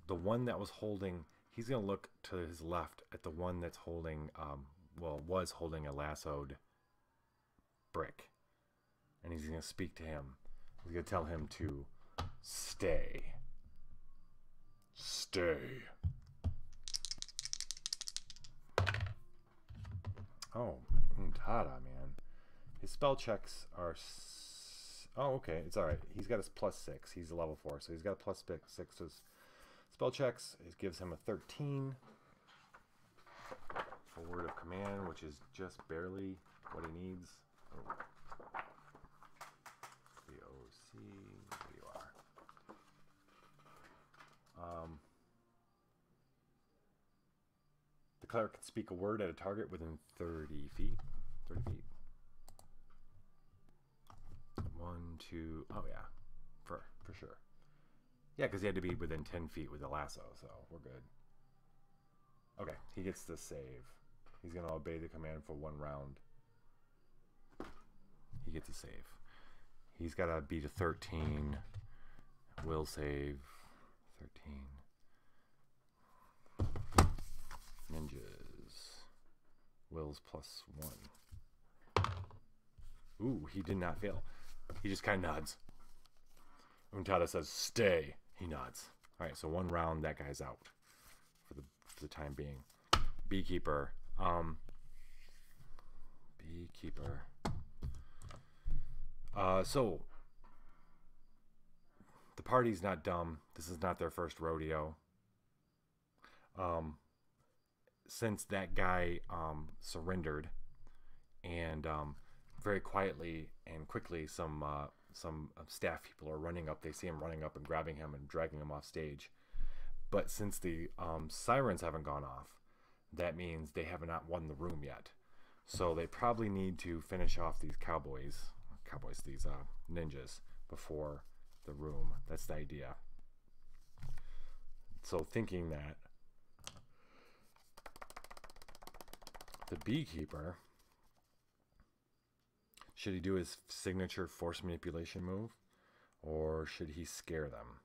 The one that was holding, he's going to look to his left at the one that's holding, was holding a lassoed Brick. And he's going to speak to him. He's going to tell him to stay. Stay. Oh, Untada, man. His spell checks are... Oh, okay. It's alright. He's got his +6. He's a level 4, so he's got a +6 to his spell checks. It gives him a 13 for word of command, which is just barely what he needs. Oh. VOC, there you are. The cleric can speak a word at a target within 30 feet. 30 feet. 1, 2, oh yeah, for sure. Yeah, because he had to be within 10 feet with the lasso, so we're good. Okay, he gets to save. He's going to obey the command for 1 round. He gets a save. He's got to beat a 13. Will save. 13. Ninjas. Will's +1. Ooh, he did not fail. He just kind of nods. Untada says, stay. He nods. Alright, so 1 round, that guy's out. For the time being. Beekeeper. Beekeeper. So, the party's not dumb. This is not their first rodeo. Since that guy surrendered, and very quietly and quickly, some staff people are running up. They see him running up and grabbing him and dragging him off stage. But since the sirens haven't gone off, that means they have not won the room yet. So they probably need to finish off these these ninjas before the room. That's the idea. So thinking that, the beekeeper, should he do his signature force manipulation move, or should he scare them?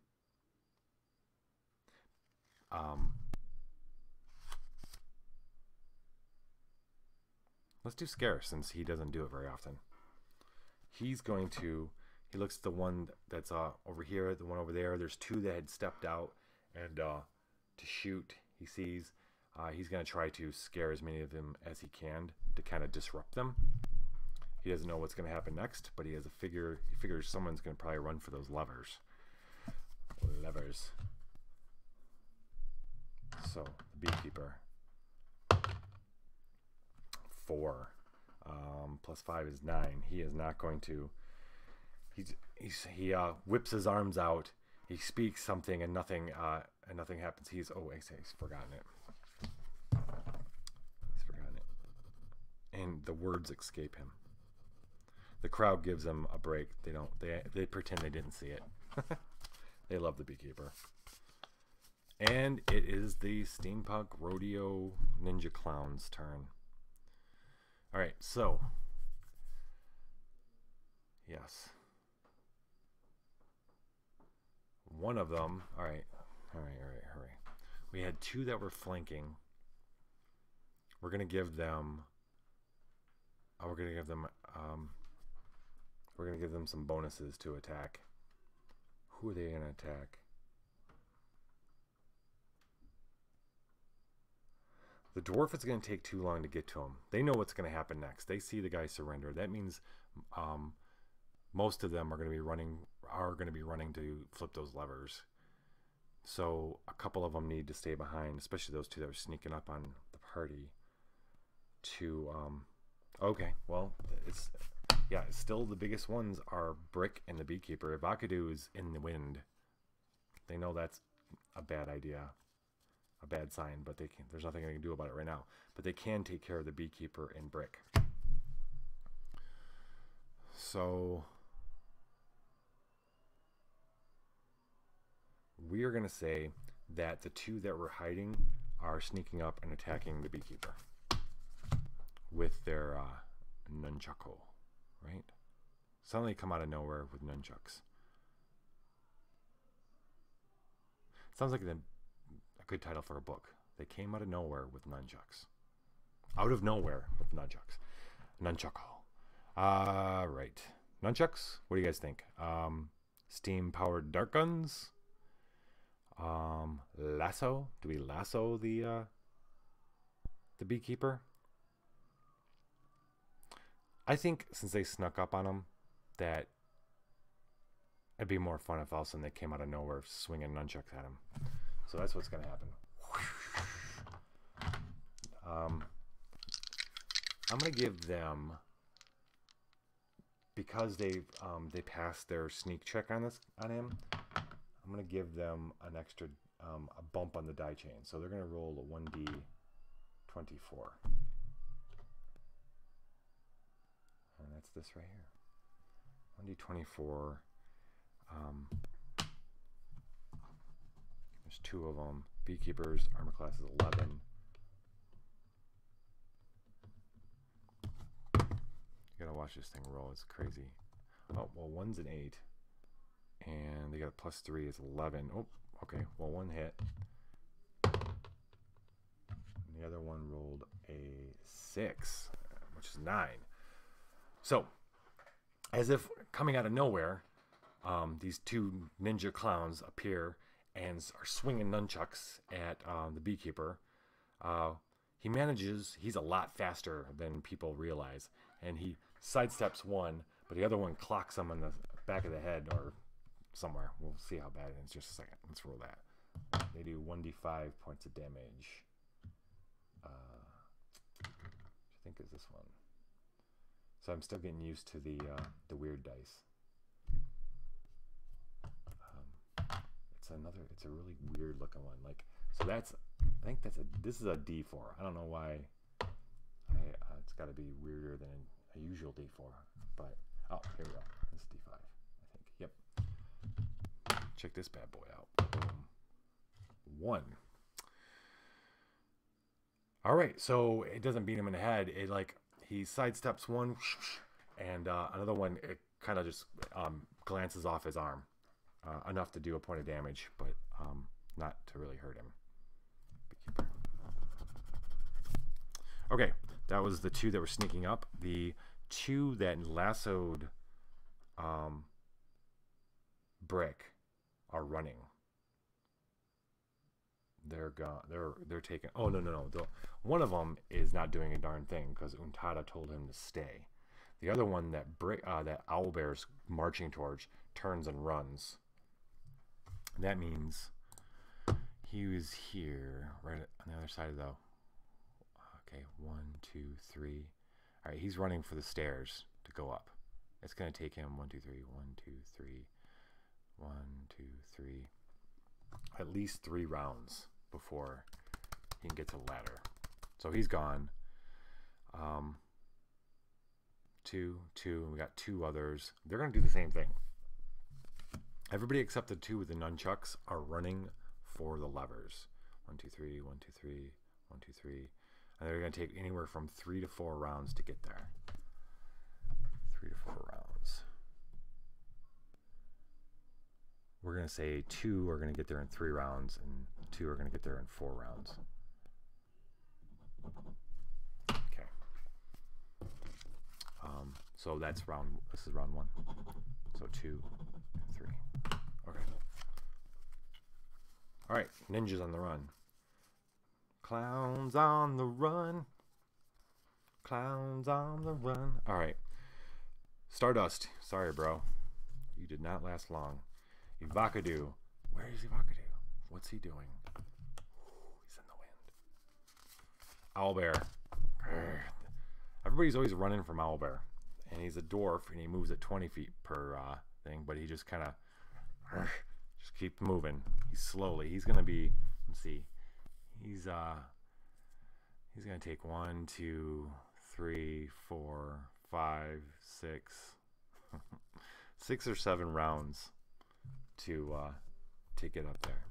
Let's do scare, since he doesn't do it very often. He looks at the one that's over here, the one over there. There's 2 that had stepped out and to shoot. He sees he's going to try to scare as many of them as he can to kind of disrupt them. He doesn't know what's going to happen next, but he has he figures someone's going to probably run for those levers. So, the beekeeper. 4. +5 is 9. He is not going to. He whips his arms out. He speaks something, and nothing happens. He's forgotten it. He's forgotten it, and the words escape him. The crowd gives him a break. They pretend they didn't see it. They love the Beekeeper. And it is the Steampunk Rodeo Ninja Clown's turn. Alright, so. Yes. One of them. Alright. Hurry. We had two that were flanking. We're going to give them. We're going to give them some bonuses to attack. Who are they going to attack? The dwarf is going to take too long to get to him. They know what's going to happen next. They see the guy surrender. That means most of them are going to be running to flip those levers. So a couple of them need to stay behind, especially those two that were sneaking up on the party. Okay, well, it's still the biggest ones are Brick and the Beekeeper. Vakadu is in the wind. They know that's a bad idea. A bad sign, but there's nothing they can do about it right now. But they can take care of the Beekeeper and Brick. So we are going to say that the two that were hiding are sneaking up and attacking the Beekeeper with their nunchucko, right? Suddenly come out of nowhere with nunchucks. Sounds like a good title for a book. They came out of nowhere with nunchucks. Out of nowhere with nunchucks. Nunchucko. Right. Nunchucks? What do you guys think? Steam-powered dart guns? Lasso? Do we lasso the Beekeeper? I think since they snuck up on him, that it'd be more fun if all of a sudden they came out of nowhere swinging nunchucks at him. So that's what's going to happen. I'm going to give them, because they passed their sneak check on him. I'm going to give them an extra a bump on the die chain. So they're going to roll a 1d24. And that's this right here. 1d24. There's two of them. Beekeepers, armor class is 11. You gotta watch this thing roll. It's crazy. Oh, well, one's an 8. And they got a +3 is 11. Oh, okay. Well, one hit. And the other one rolled a 6, which is 9. So, as if coming out of nowhere, these two ninja clowns appear and are swinging nunchucks at the Beekeeper. He's a lot faster than people realize, and he sidesteps one, but the other one clocks him on the back of the head or somewhere. We'll see how bad it is in just a second. Let's roll that. They do 1d5 points of damage. Which I think is this one. So I'm still getting used to the weird dice. It's a really weird looking one. So I think this is a D4. I don't know why. It's got to be weirder than a usual D4. But here we go. This is D5. I think. Yep. Check this bad boy out. Boom. 1. All right. So it doesn't beat him in the head. He sidesteps one, and another one, it kind of just glances off his arm. Enough to do a point of damage, but not to really hurt him. Beekeeper. Okay, that was the two that were sneaking up. The two that lassoed Brick are running. They're gone. They're taking. Oh no. One of them is not doing a darn thing because Untada told him to stay. The other one that Owlbear's marching towards turns and runs. That means he was here, right on the other side of the. Okay, 1, 2, 3. All right, he's running for the stairs to go up. It's gonna take him 1, 2, 3, 1, 2, 3, 1, 2, 3. At least 3 rounds before he can get to the ladder. So he's gone. 2, 2, and we got 2 others. They're gonna do the same thing. Everybody except the two with the nunchucks are running for the levers. 1, 2, 3, 1, 2, 3, 1, 2, 3. And they're going to take anywhere from 3 to 4 rounds to get there. 3 to 4 rounds. We're going to say 2 are going to get there in 3 rounds, and 2 are going to get there in 4 rounds. Okay. So that's this is round 1. So 2, 3. Okay. All right, ninjas on the run. Clowns on the run. Clowns on the run. All right. Stardust. Sorry, bro. You did not last long. Ivakadu. Where is Ivakadu? What's he doing? He's in the wind. Owlbear. Everybody's always running from Owlbear. And he's a dwarf, and he moves at 20 feet per thing, but he just kind of just keep moving. He's slowly. He's going to be, let's see. He's going to take 1, 2, 3, 4, 5, 6, 6 or 7 rounds to get up there.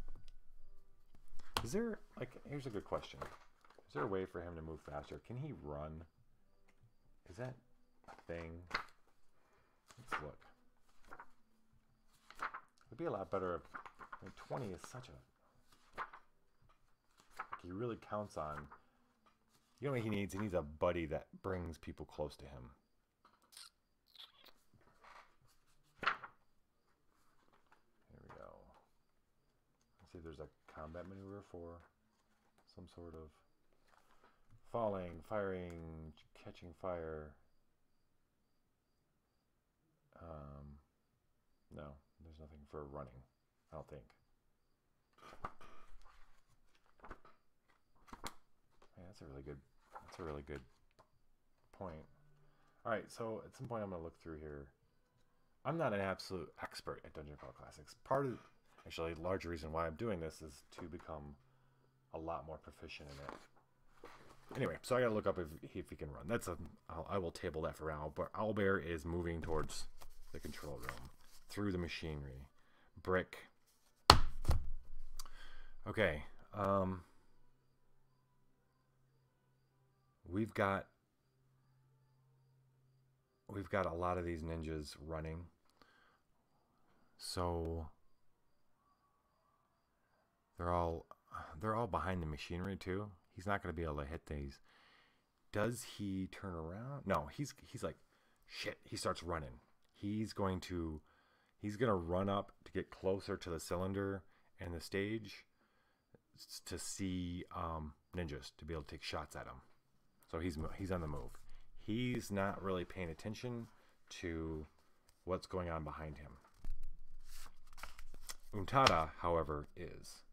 Is there, like, here's a good question. Is there a way for him to move faster? Can he run? Is that a thing? Let's look. It'd be a lot better if, I mean, 20 is such a, like, he really counts on, you know what he needs? He needs a buddy that brings people close to him. Here we go. Let's see if there's a combat maneuver for some sort of falling, firing, catching fire. No, there's nothing for running, I don't think. Yeah, that's a really good point. All right, so at some point I'm going to look through here. I'm not an absolute expert at Dungeon Crawl Classics. Actually, a large reason why I'm doing this is to become a lot more proficient in it. Anyway, so I got to look up if he can run. I will table that for now. But Owlbear is moving towards the control room through the machinery. Brick. Okay. We've got a lot of these ninjas running. So they're all behind the machinery too. He's not going to be able to hit these. Does he turn around? No, he's like, shit. He starts running. He's going to run up to get closer to the cylinder and the stage to see ninjas, to be able to take shots at him. So he's on the move. He's not really paying attention to what's going on behind him. Untada, however, is.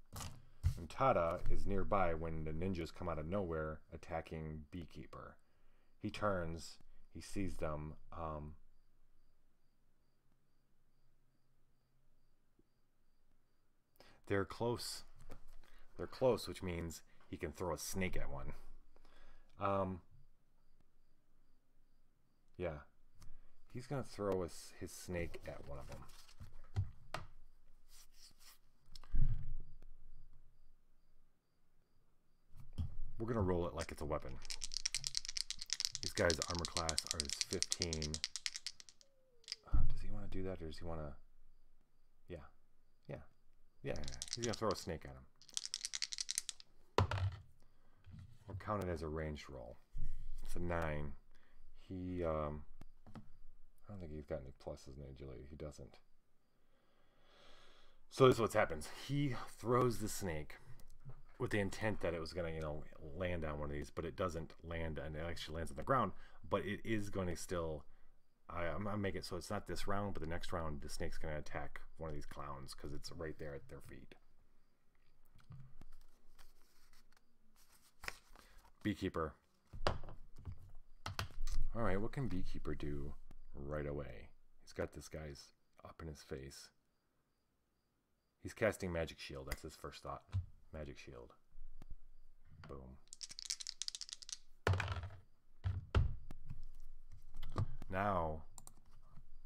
Untada is nearby when the ninjas come out of nowhere attacking Beekeeper. He turns, he sees them. They're close. They're close, which means he can throw a snake at one. Yeah. He's going to throw his snake at one of them. We're going to roll it like it's a weapon. These guys' armor class is 15. Does he want to do that, or does he want to... Yeah. He's going to throw a snake at him. We'll count it as a ranged roll. It's a 9. He, I don't think he's got any pluses in agility. He doesn't. So this is what happens. He throws the snake with the intent that it was going to, land on one of these, but it doesn't land, and it actually lands on the ground. But it is going to still... I'm going to make it so it's not this round, but the next round the snake's going to attack one of these clowns because it's right there at their feet. Beekeeper. Alright, what can Beekeeper do right away? He's got this guy's up in his face. He's casting Magic Shield. That's his first thought. Magic Shield. Boom.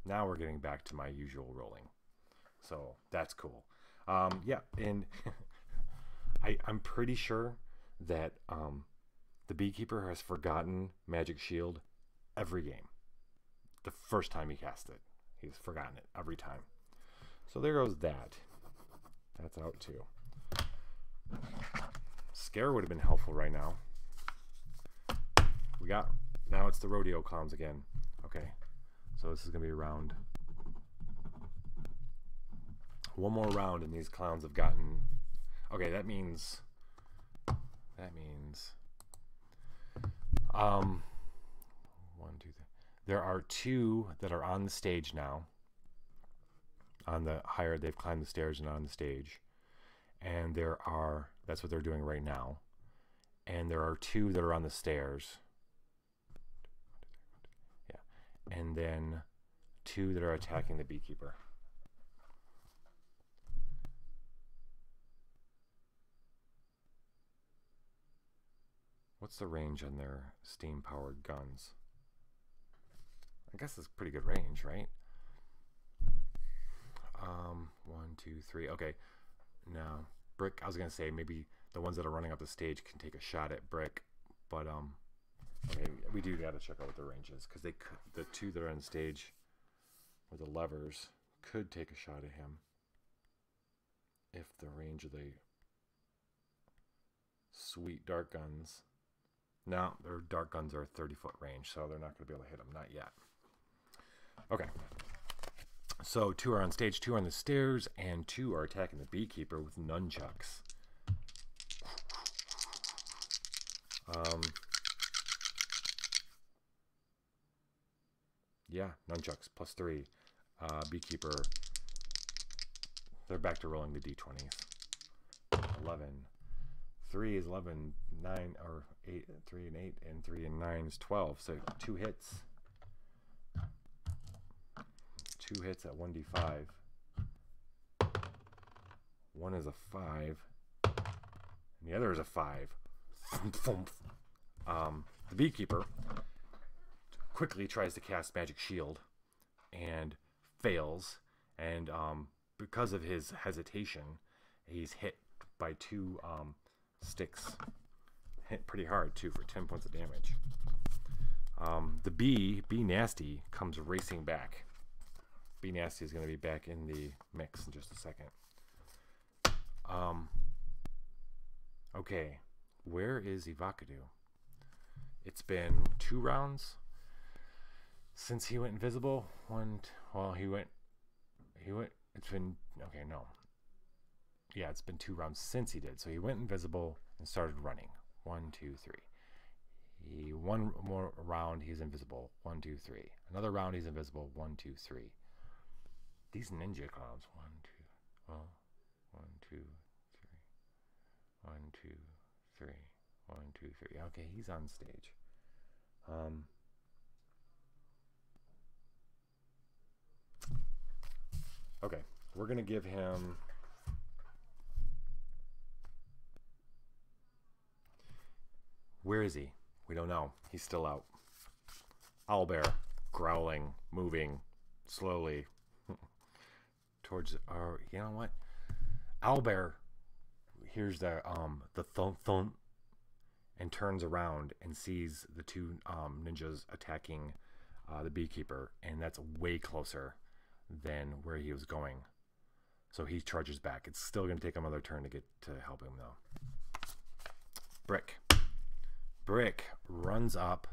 Now we're getting back to my usual rolling. So that's cool. Yeah, and I'm pretty sure that the Beekeeper has forgotten Magic Shield every game. The first time he cast it, he's forgotten it every time. So there goes that. That's out too. Scare would have been helpful right now. We got, now it's the rodeo clowns again. Okay, so this is gonna be a round. One more round and these clowns have gotten, okay, that means one, two, three. There are two that are on the stage now. On the higher, they've climbed the stairs and on the stage. And there are, that's what they're doing right now. And there are two that are on the stairs. Yeah. And then two that are attacking the Beekeeper. What's the range on their steam-powered guns? I guess it's pretty good range, right? 1, 2, 3. Okay. Now, Brick, I was going to say maybe the ones that are running up the stage can take a shot at Brick. But, okay, we do got to check out what the range is. Because the two that are on stage with the levers could take a shot at him. If the range of the sweet dark guns... No, their dark guns are 30-foot range, so they're not going to be able to hit them. Not yet. Okay. So 2 are on stage, 2 are on the stairs, and 2 are attacking the Beekeeper with nunchucks. Yeah, nunchucks, +3. Beekeeper, they're back to rolling the d20s. 11. 3 is 11, 9, or 8, 3 and 8, and 3 and 9 is 12. So 2 hits. 2 hits at 1d5. 1 is a 5. And the other is a 5. The Beekeeper quickly tries to cast Magic Shield and fails. And because of his hesitation, he's hit by 2 sticks. Hit pretty hard too for 10 points of damage. The Bee Nasty, comes racing back. Bee Nasty is going to be back in the mix in just a second. Okay, where is Ivakadu? It's been 2 rounds since he went invisible. It's been, okay, no. Yeah, it's been 2 rounds since he did. So he went invisible and started running. 1, 2, 3. One more round, he's invisible. 1, 2, 3. Another round, he's invisible. 1, 2, 3. These ninja clowns. 1, 2. Well, 1, 2, 3. 1, 2, 3. 1, 2, 3. Okay, he's on stage. Okay, we're gonna give him. Where is he? We don't know. He's still out. Owlbear, growling, moving slowly towards. You know what? Owlbear hears the thump thump and turns around and sees the 2 ninjas attacking the Beekeeper, and that's way closer than where he was going. So he charges back. It's still going to take another turn to get to help him though. Brick runs up.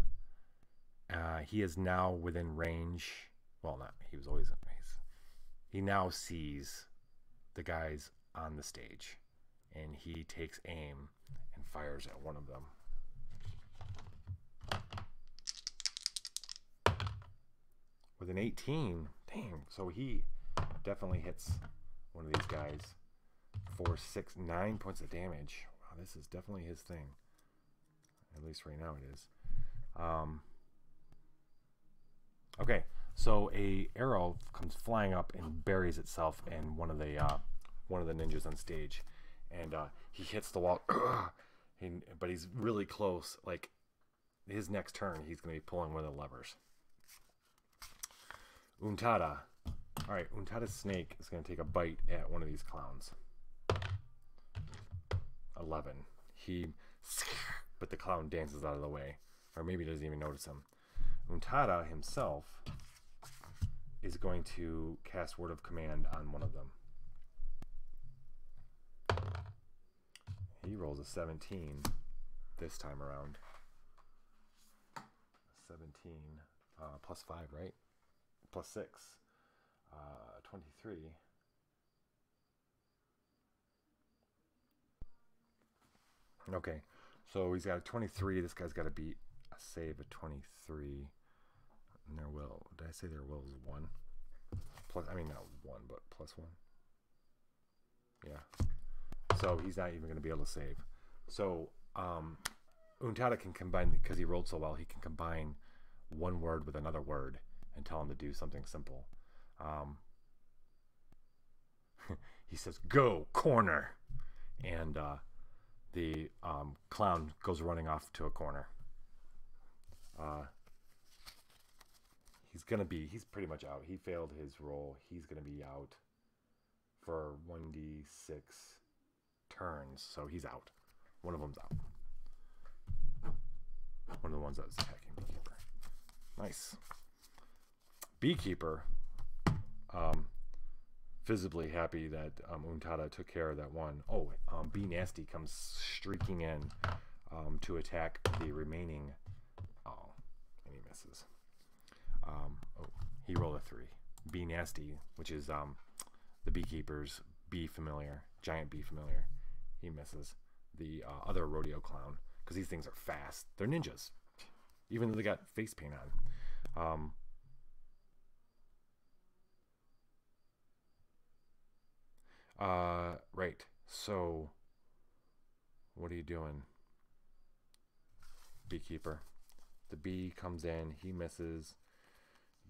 He is now within range. Well, not. He was always in range. He now sees the guys on the stage, and he takes aim and fires at one of them. With an 18, damn. So he definitely hits one of these guys for 6, 9 points of damage. Wow, this is definitely his thing. At least right now it is. Okay, so a arrow comes flying up and buries itself in one of the ninjas on stage, and he hits the wall. But he's really close. Like his next turn, he's going to be pulling one of the levers. Untada Alright, Untada's snake is going to take a bite at one of these clowns. 11. But the clown dances out of the way. Or maybe doesn't even notice him. Untada himself is going to cast Word of Command on one of them. He rolls a 17 this time around. 17 plus 5, right? Plus 6. 23. Okay, so he's got a 23. This guy's got to beat a save of 23. And their will, did I say their will is 1? Plus, I mean, not 1, but plus 1. Yeah. So he's not even going to be able to save. So Untada can combine, because he rolled so well, he can combine one word with another word and tell him to do something simple. He says, "Go, corner!" And the clown goes running off to a corner. He's pretty much out. He failed his roll. He's going to be out for 1d6 turns. So he's out. One of them's out. One of the ones that was attacking Beekeeper. Nice. Beekeeper, visibly happy that Untada took care of that one. Oh, Be Nasty comes streaking in to attack the remaining. Oh, and he misses. He rolled a 3. Be Nasty, which is the Beekeeper's bee familiar, giant bee familiar. He misses. The other rodeo clown, because these things are fast. They're ninjas, even though they got face paint on. Right. So, what are you doing, Beekeeper? The bee comes in. He misses.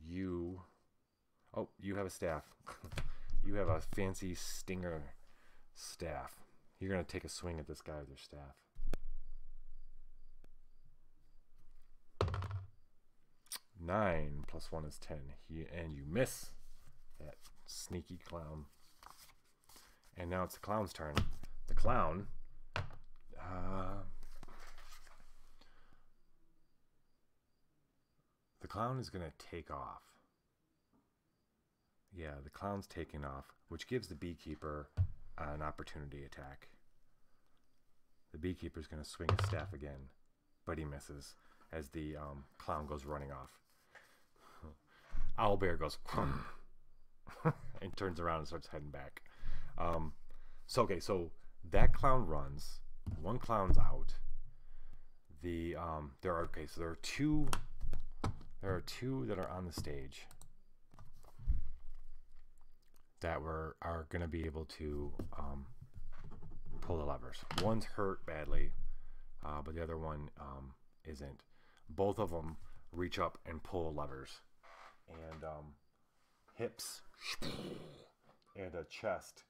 You have a staff. You have a fancy stinger staff. You're going to take a swing at this guy with your staff. Nine plus 1 is 10. And you miss that sneaky clown. And now it's the clown's turn. The clown is going to take off. Yeah, the clown's taking off, which gives the Beekeeper an opportunity attack. The Beekeeper's going to swing his staff again, but he misses as the clown goes running off. Owlbear goes and turns around and starts heading back. So that clown runs. One clown's out. There are two that are on the stage that are going to be able to pull the levers. One's hurt badly, but the other one isn't. Both of them reach up and pull levers, and hips and a chest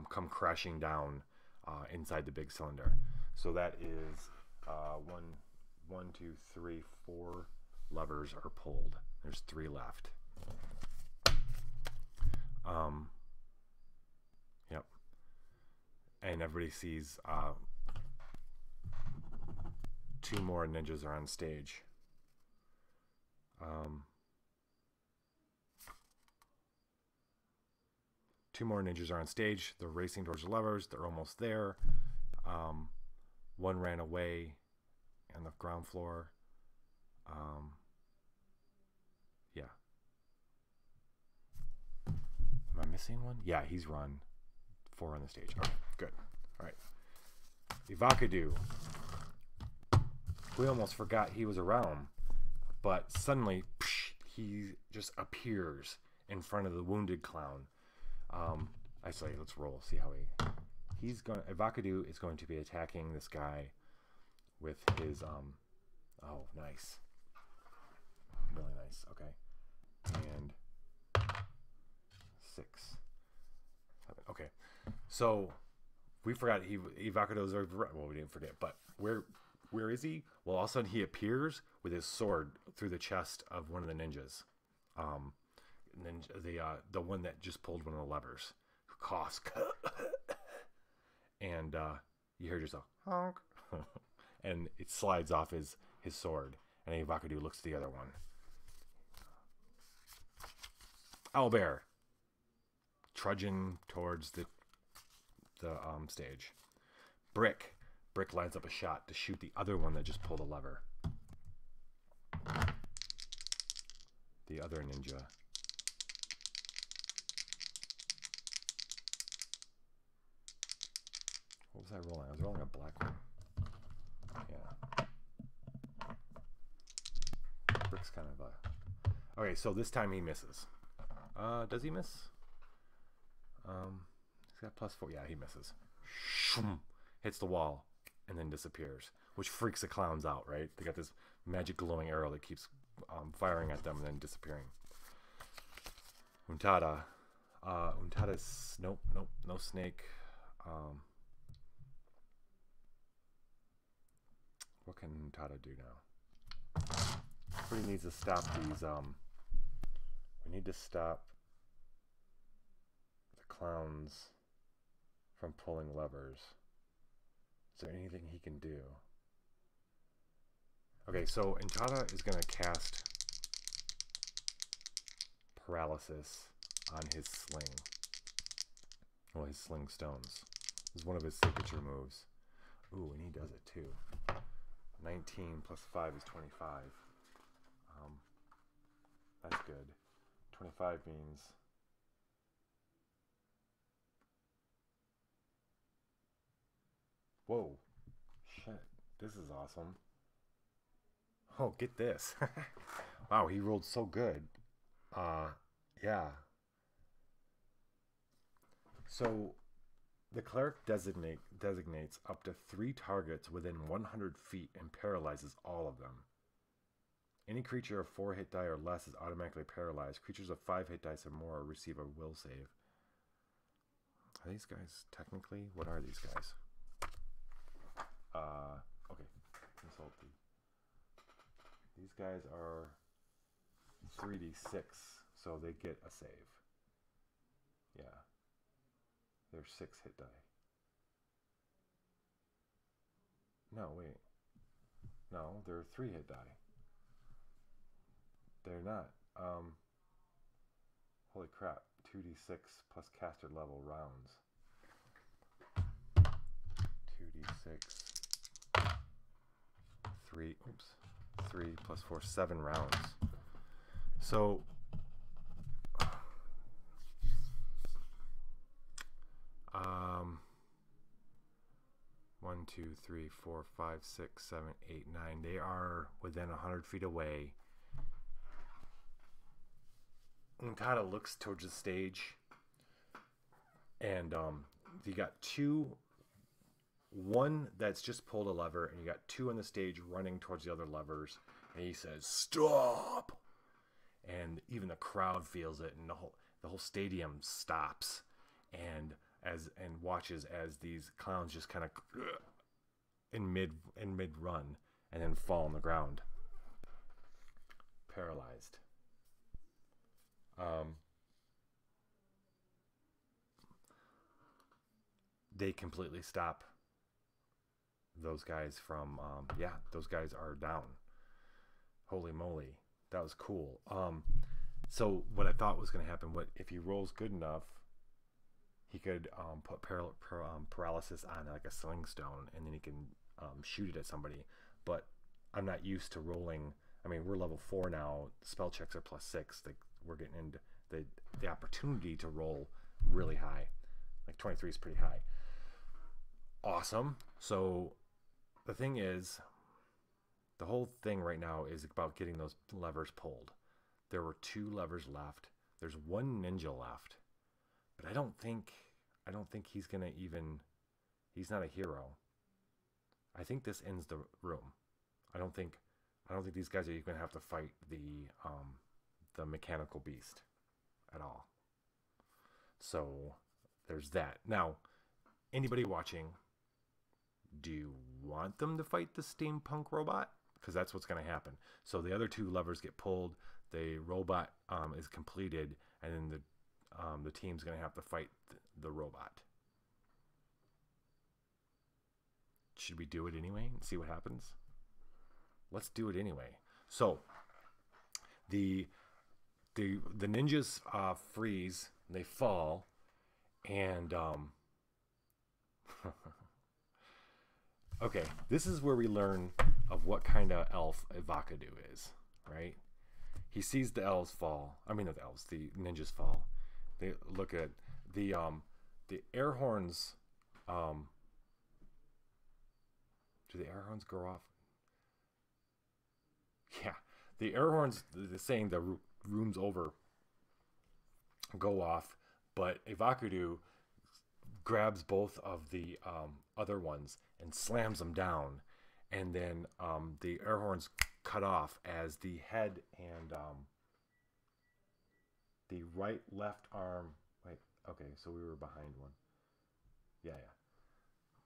come crashing down inside the big cylinder. So that is 1, 2, 3, 4 levers are pulled. There's 3 left. Yep. And everybody sees 2 more ninjas are on stage. 2 more ninjas are on stage. They're racing towards the levers. They're almost there. One ran away on the ground floor. Yeah. Am I missing one? Yeah, he's run. 4 on the stage. Okay, good. All right. Ivakadu. We almost forgot he was around, but suddenly he just appears in front of the wounded clown. Actually, let's roll. See how Ivakadu is going to be attacking this guy with his oh, nice. Really nice. Okay. And 6, 7. Okay. So we forgot Ivakadu's over. Well, we didn't forget, but where is he? Well, all of a sudden he appears with his sword through the chest of one of the ninjas. And then the one that just pulled one of the levers, coughs, and you hear just a honk, and it slides off his sword, and Ivakadu looks at the other one. Owlbear, trudging towards the stage. Brick lines up a shot to shoot the other one that just pulled a lever. The other ninja. What was I rolling? I was rolling a black one. Yeah. Brick's kind of a... Okay, so this time he misses. Does he miss? He's got +4. Yeah, he misses. Hits the wall and then disappears, which freaks the clowns out, right? They got this magic glowing arrow that keeps firing at them and then disappearing. Untada. Untada's... Nope, no snake. What can Untada do now? He needs to stop these... We need to stop the clowns from pulling levers. Is there anything he can do? Okay, so Enchada is going to cast Paralysis on his sling. Well, his sling stones. This is one of his signature moves. Ooh, and he does it too. 19 plus 5 is 25. That's good. 25 means... Whoa. Shit. This is awesome. Oh, get this. Wow, he rolled so good. Yeah. So, the cleric designates up to 3 targets within 100 feet and paralyzes all of them. Any creature of 4 hit die or less is automatically paralyzed. Creatures of 5 hit dice or more receive a will save. Are these guys technically? What are these guys? Okay. Consult these guys are 3d6, so they get a save. Yeah. They're 6 hit die. No, wait. No, they're 3 hit die. They're not. Holy crap. 2d6 plus caster level rounds. 2d6. 3 plus 4, 7 rounds. So... 1, 2, 3, 4, 5, 6, 7, 8, 9. They are within 100 feet away. Unkata looks towards the stage, and you got one that's just pulled a lever, and you got 2 on the stage running towards the other levers, and he says, "Stop!" And even the crowd feels it, and the whole stadium stops, and watches as these clowns just kind of in mid run and then fall on the ground, paralyzed. They completely stop those guys from those guys are down. Holy moly, that was cool. So what I thought was going to happen, what if he rolls good enough, he could put paralysis on like a sling stone, and then he can shoot it at somebody. But I'm not used to rolling. I mean, we're level 4 now. Spell checks are +6. We're getting into the opportunity to roll really high. Like 23 is pretty high. Awesome. So the thing is, the whole thing right now is about getting those levers pulled. There were 2 levers left. There's 1 ninja left. But I don't think he's gonna even... He's not a hero. I think this ends the room. I don't think these guys are even gonna have to fight the mechanical beast at all. So there's that. Now, anybody watching, do you want them to fight the steampunk robot? because that's what's going to happen. So the other two levers get pulled, the robot is completed, and then the team's going to have to fight the robot. Should we do it anyway and see what happens? Let's do it anyway. So the ninjas freeze, they fall, and okay, this is where we learn of what kind of elf Ivakadu is, right? He sees the elves fall. I mean, not the elves, the ninjas fall. They look at the air horns. Do the air horns go off? Yeah, the air horns, the saying the room's over, go off, but Ivakadu grabs both of the other ones and slams them down, and then the air horns cut off as the head and the right left arm. Wait, okay, so we were behind one. Yeah.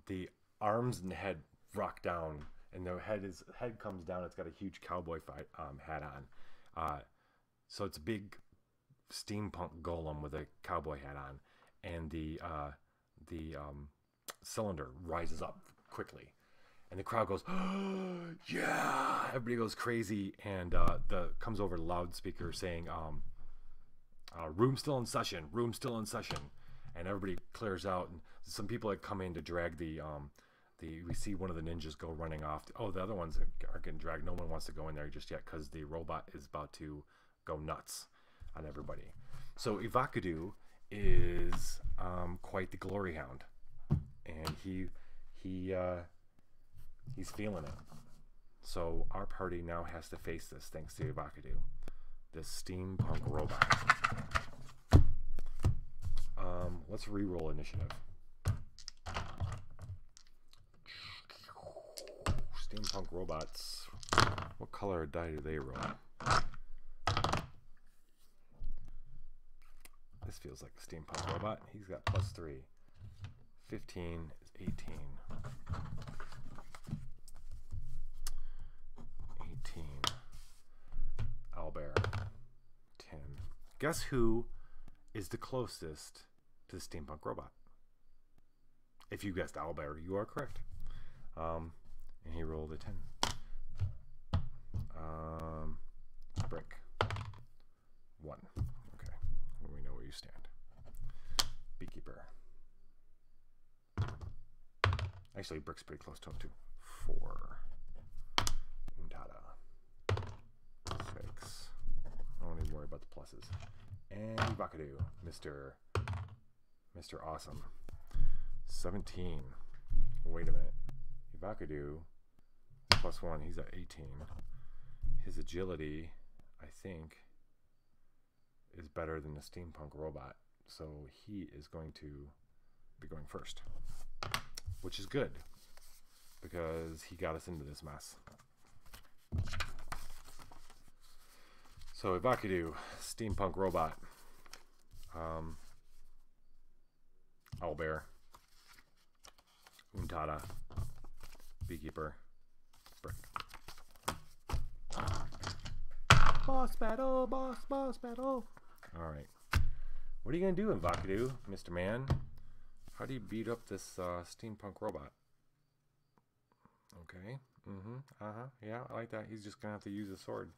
The arms and head rock down, and the head comes down. It's got a huge cowboy hat on. So it's a big steampunk golem with a cowboy hat on, and the cylinder rises up quickly, and the crowd goes, oh, yeah! Everybody goes crazy, and the comes over the loudspeaker saying, "Room still in session. Room still in session," and everybody clears out. And some people had come in to drag we see one of the ninjas go running off. Oh, the other ones are getting dragged. No one wants to go in there just yet because the robot is about to go nuts on everybody. So Ivakadu is quite the glory hound, and he's feeling it. So our party now has to face this, thanks to Ivakadu, this steampunk robot. Let's re-roll initiative. Steampunk robots. What color die do they roll? This feels like a steampunk robot. He's got +3. 15 is 18. 18. Owlbear. 10. Guess who is the closest to the steampunk robot? If you guessed owlbear, you are correct. And he rolled a 10. Brick. 1. Okay. We know where you stand. Beekeeper. Actually, Brick's pretty close to him, too. 4. Untada. 6. I don't even worry about the pluses. And Ivakadu. Mr. Awesome. 17. Wait a minute. Ivakadu +1, he's at 18. His agility, I think, is better than the steampunk robot, so he is going to be going first, which is good because he got us into this mess. So Ivakadu, steampunk robot, owlbear, Untada, beekeeper, brick. Boss battle, boss battle. All right. What are you going to do, Ivakadu, Mr. Man? How do you beat up this steampunk robot? Okay. Yeah, I like that. He's just going to have to use a sword.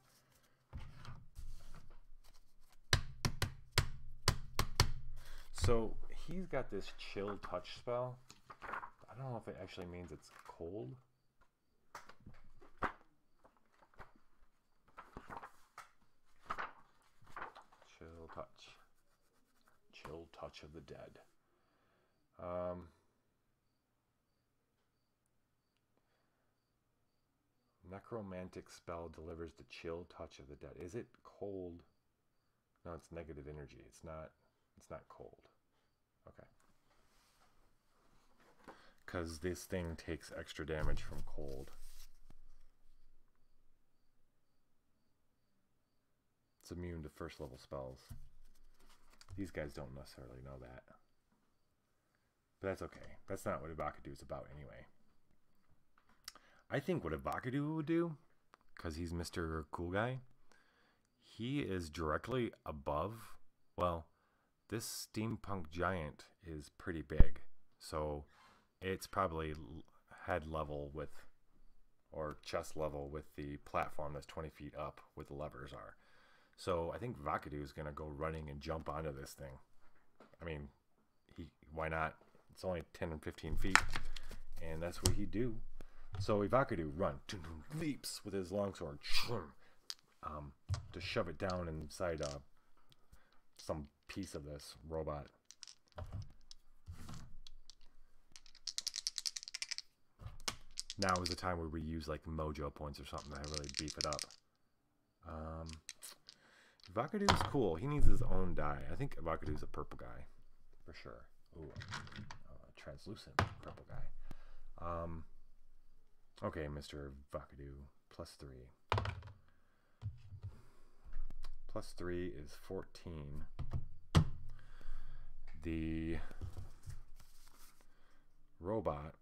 So he's got this chill touch spell. I don't know if it actually means it's cold. Chill touch. Chill touch of the dead. Necromantic spell delivers the chill touch of the dead. Is it cold? No, it's negative energy. It's not cold. Okay. Because this thing takes extra damage from cold. It's immune to first level spells. These guys don't necessarily know that. But that's okay. That's not what Ivakadu is about anyway. I think what Ivakadu would do because he's Mr. Cool Guy. He is directly above. Well, this steampunk giant is pretty big, so it's probably head level with, or chest level with the platform that's 20 feet up where the levers are. So I think Vakadu is going to go running and jump onto this thing. I mean, why not? It's only 10 and 15 feet, and that's what he'd do. So Vakadu run, leaps with his longsword to shove it down inside some piece of this robot. Now is the time where we use like mojo points or something to really beef it up. Vakadu is cool. He needs his own die. I think Vakadu is a purple guy for sure. Ooh, translucent purple guy. Okay, Mr. Vakadu, +3. +3 is 14. The robot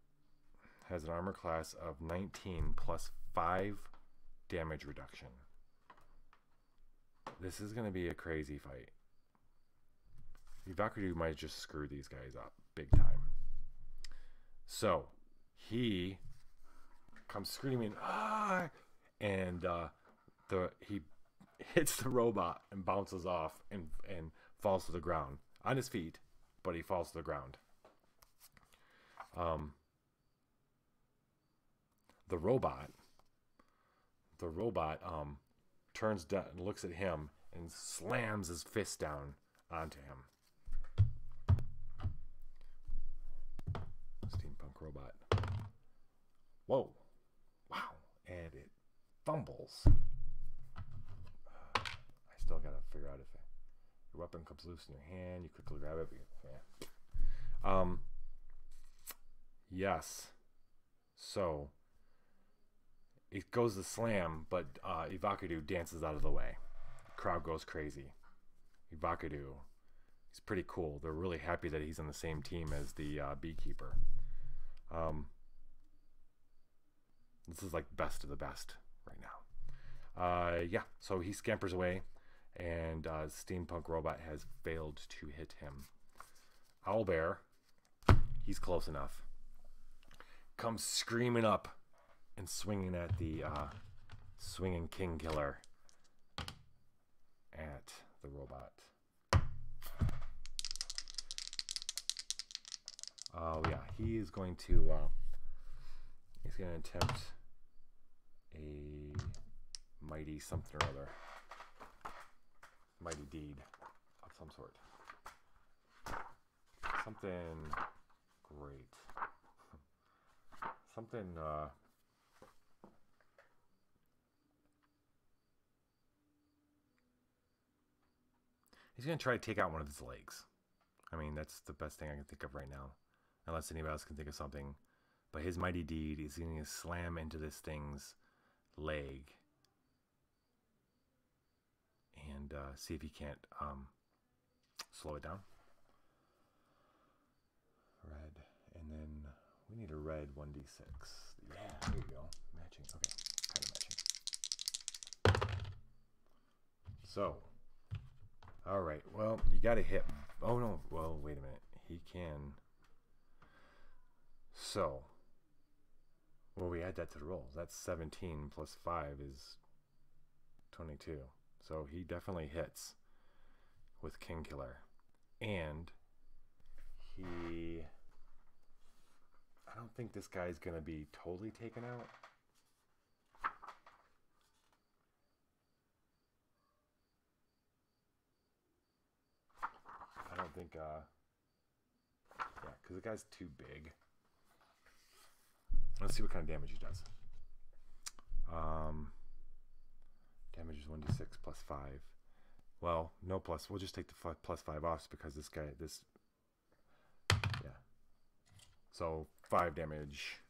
has an armor class of 19 +5 damage reduction. This is going to be a crazy fight. Vakadu might just screw these guys up big time. So he comes screaming, ah! And he hits the robot and bounces off and falls to the ground on his feet, but he falls to the ground. The robot turns down and looks at him and slams his fist down onto him. Steampunk robot. Whoa. Wow. And it fumbles. I still gotta figure out if your weapon comes loose in your hand, you quickly grab it. Yeah. Yes. So it goes to slam, but Vakadu dances out of the way. The crowd goes crazy. Vakadu, he's pretty cool. They're really happy that he's on the same team as the beekeeper. This is like best of the best right now. Yeah, so he scampers away, and Steampunk Robot has failed to hit him. Owlbear, he's close enough, comes screaming up and swinging at the swinging King Killer at the robot. Oh yeah, he is going to attempt a mighty something or other, mighty deed of some sort, something great, something. He's going to try to take out one of his legs. I mean, that's the best thing I can think of right now. Unless anybody else can think of something. But his mighty deed is going to slam into this thing's leg. And see if he can't slow it down. Red. And then we need a red 1d6. Yeah, there you go. Matching. Okay, kind of matching. So. Alright, well, you gotta hit. Oh no, well, wait a minute. He can. So. Well, we add that to the rolls. That's 17 plus 5 is 22. So he definitely hits with King Killer. And he. I don't think this guy's gonna be totally taken out. I don't think, yeah, because the guy's too big. Let's see what kind of damage he does. Damage is 1d6 plus 5. Well, no plus. We'll just take the plus 5 off because this guy, yeah. So 5 damage.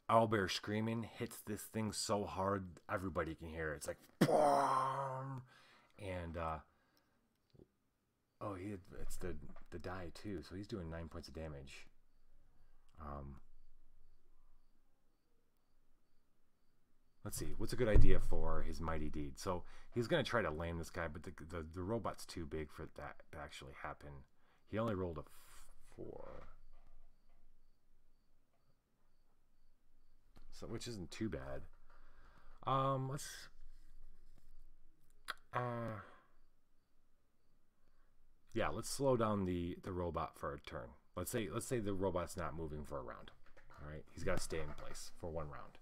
Owlbear screaming hits this thing so hard everybody can hear it. It's like, boom! And oh, it's the die too, so he's doing 9 points of damage. let's see, what's a good idea for his mighty deed? So he's going to try to lame this guy, but the robot's too big for that to actually happen. He only rolled a 4. So, which isn't too bad. Let's yeah, let's slow down the robot for a turn. Let's say the robot's not moving for a round. All right, he's got to stay in place for 1 round.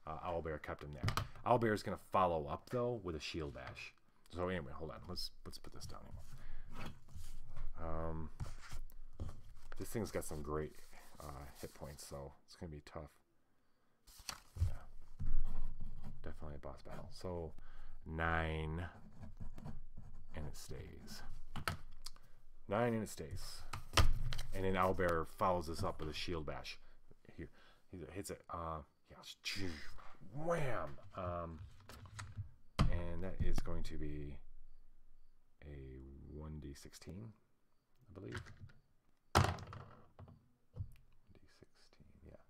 Owlbear kept him there. Owlbear is going to follow up though with a shield bash. So anyway, hold on. Let's put this down here. This thing's got some great hit points, so it's going to be tough. Yeah, definitely a boss battle. So 9, and it stays. 9 and it stays. And then Owlbear follows this up with a shield bash. He hits it. Yeah, wham. And that is going to be a 1d16, I believe. 1d16, yeah.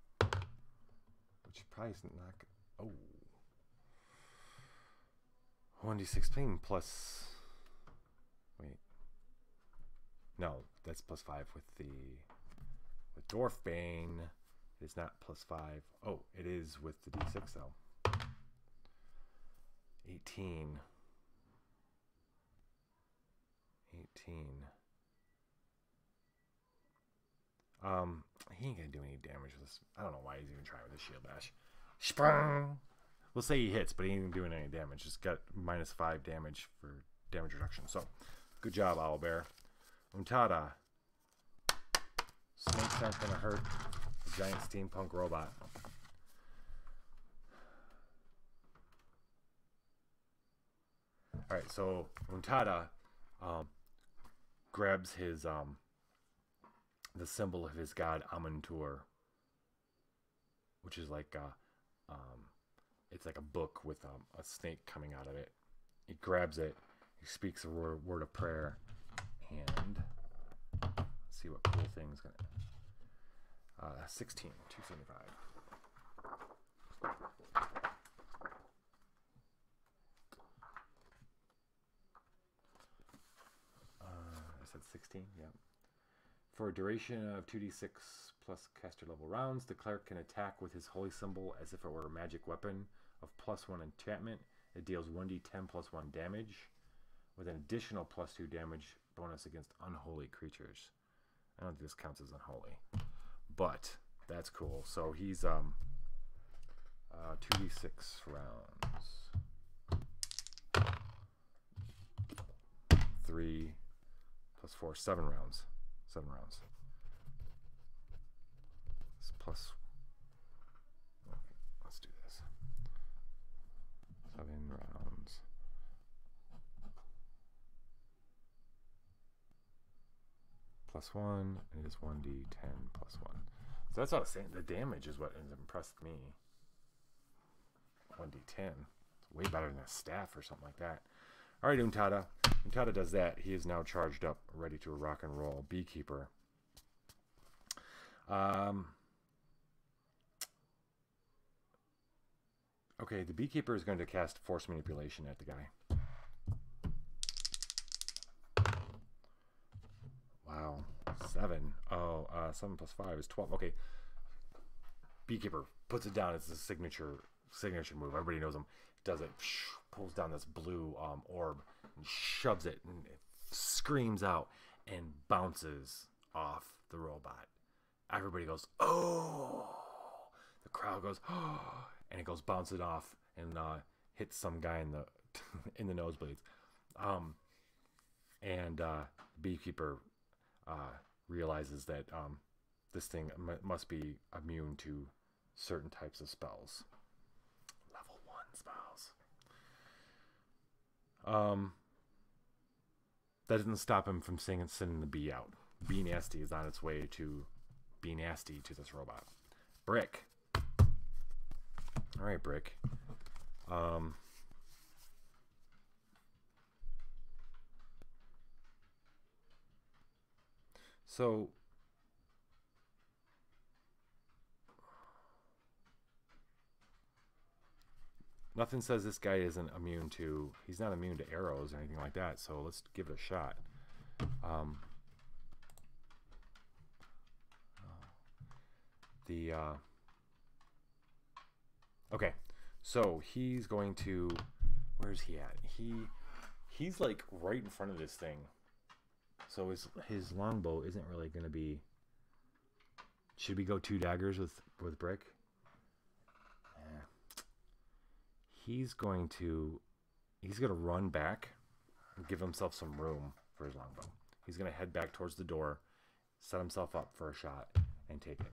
Which probably isn't not. Oh. 1d16 plus. Wait. No, that's plus 5 with Dwarf Bane. It's not plus 5. Oh, it is with the d6 though. 18. 18. He ain't gonna do any damage with this. I don't know why he's even trying with the shield bash. Sprung. We'll say he hits, but he ain't doing any damage. Just got minus 5 damage for damage reduction. So, good job, Owlbear. Untada. Snakes aren't gonna hurt a giant steampunk robot. Alright, so Untada grabs his the symbol of his god Amantur, which is like it's like a book with a snake coming out of it. He grabs it, he speaks a word of prayer, and let's see what cool thing's gonna 16, 275. I said 16, yeah. For a duration of 2d6 plus caster level rounds, the cleric can attack with his holy symbol as if it were a magic weapon of +1 enchantment. It deals 1d10 plus 1 damage with an additional +2 damage bonus against unholy creatures. I don't think this counts as unholy, but that's cool. So he's 2d6 rounds. 3 plus 4, 7 rounds. 7 rounds. It's plus. Okay, let's do this. 7 rounds. +1, and it is 1d10 plus 1. So that's what I was saying. The damage is what has impressed me. 1d10. It's way better than a staff or something like that. All right, Untada. Untada does that. He is now charged up, ready to rock and roll. Beekeeper. Okay, the Beekeeper is going to cast Force Manipulation at the guy. Wow. 7. Oh, 7 plus 5 is 12. Okay. Beekeeper puts it down. It's a signature move. Everybody knows him. Does it. Pulls down this blue orb and shoves it, and it screams out and bounces off the robot. Everybody goes, oh! The crowd goes, oh! And it goes bouncing off and hits some guy in the in the nosebleeds. Beekeeper realizes that this thing must be immune to certain types of spells. Level 1 spells. That doesn't stop him from sending the bee out. Bee Nasty is on its way to be nasty to this robot. Brick. All right, Brick. So Nothing says this guy isn't immune to. He's not immune to arrows or anything like that. So let's give it a shot. Okay, so he's going to. Where's he at? He's like right in front of this thing. So his longbow isn't really going to be. Should we go 2 daggers with brick? He's going to run back and give himself some room for his longbow. He's going to head back towards the door, set himself up for a shot, and take it.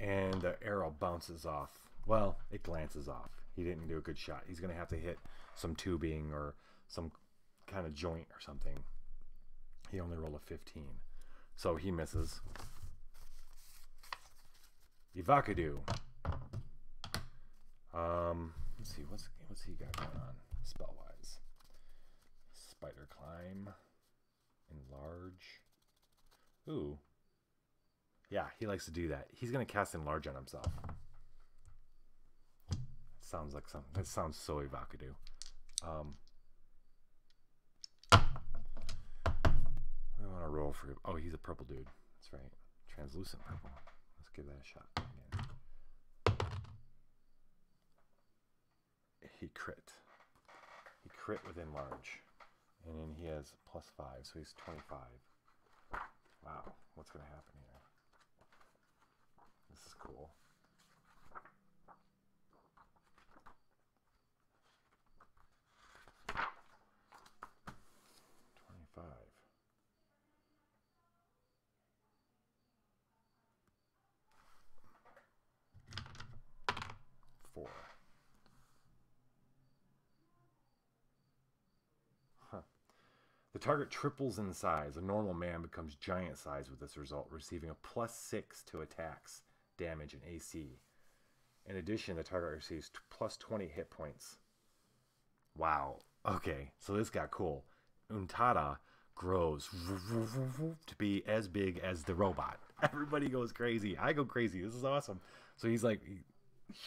And the arrow bounces off. Well, it glances off. He didn't do a good shot. He's going to have to hit some tubing or some kind of joint or something. He only rolled a 15. So he misses. Ivakadu. Let's see, what's he got going on spell-wise? Spider climb. Enlarge. Ooh. Yeah, he likes to do that. He's gonna cast enlarge on himself. Sounds like something. That sounds so Ivakadu. I want to roll for. Oh, he's a purple dude. That's right. Translucent purple. Let's give that a shot again. He crit. He crit with enlarge. And then he has +5, so he's 25. Wow, what's going to happen here? This is cool. The target triples in size. A normal man becomes giant size with this result, receiving a +6 to attacks, damage, and AC. In addition, the target receives +20 hit points. Wow. Okay, so this got cool. Untada grows to be as big as the robot. Everybody goes crazy. I go crazy. This is awesome. So he's like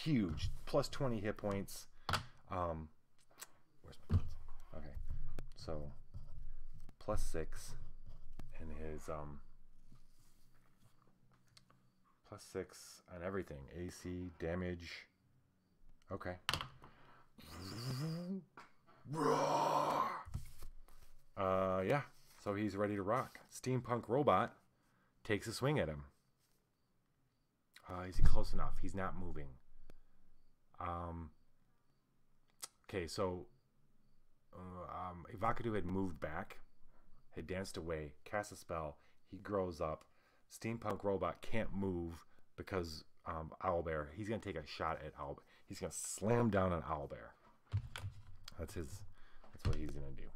huge, +20 hit points. Where's my notes? Okay, so +6, and his +6 on everything. AC, damage. Okay. Yeah. So he's ready to rock. Steampunk robot takes a swing at him. Is he close enough? He's not moving. Okay, so Ivakadu had moved back, had danced away, cast a spell. He grows up. Steampunk robot can't move because Owlbear. He's gonna take a shot at Owlbear. He's gonna slam down on Owlbear. That's what he's gonna do.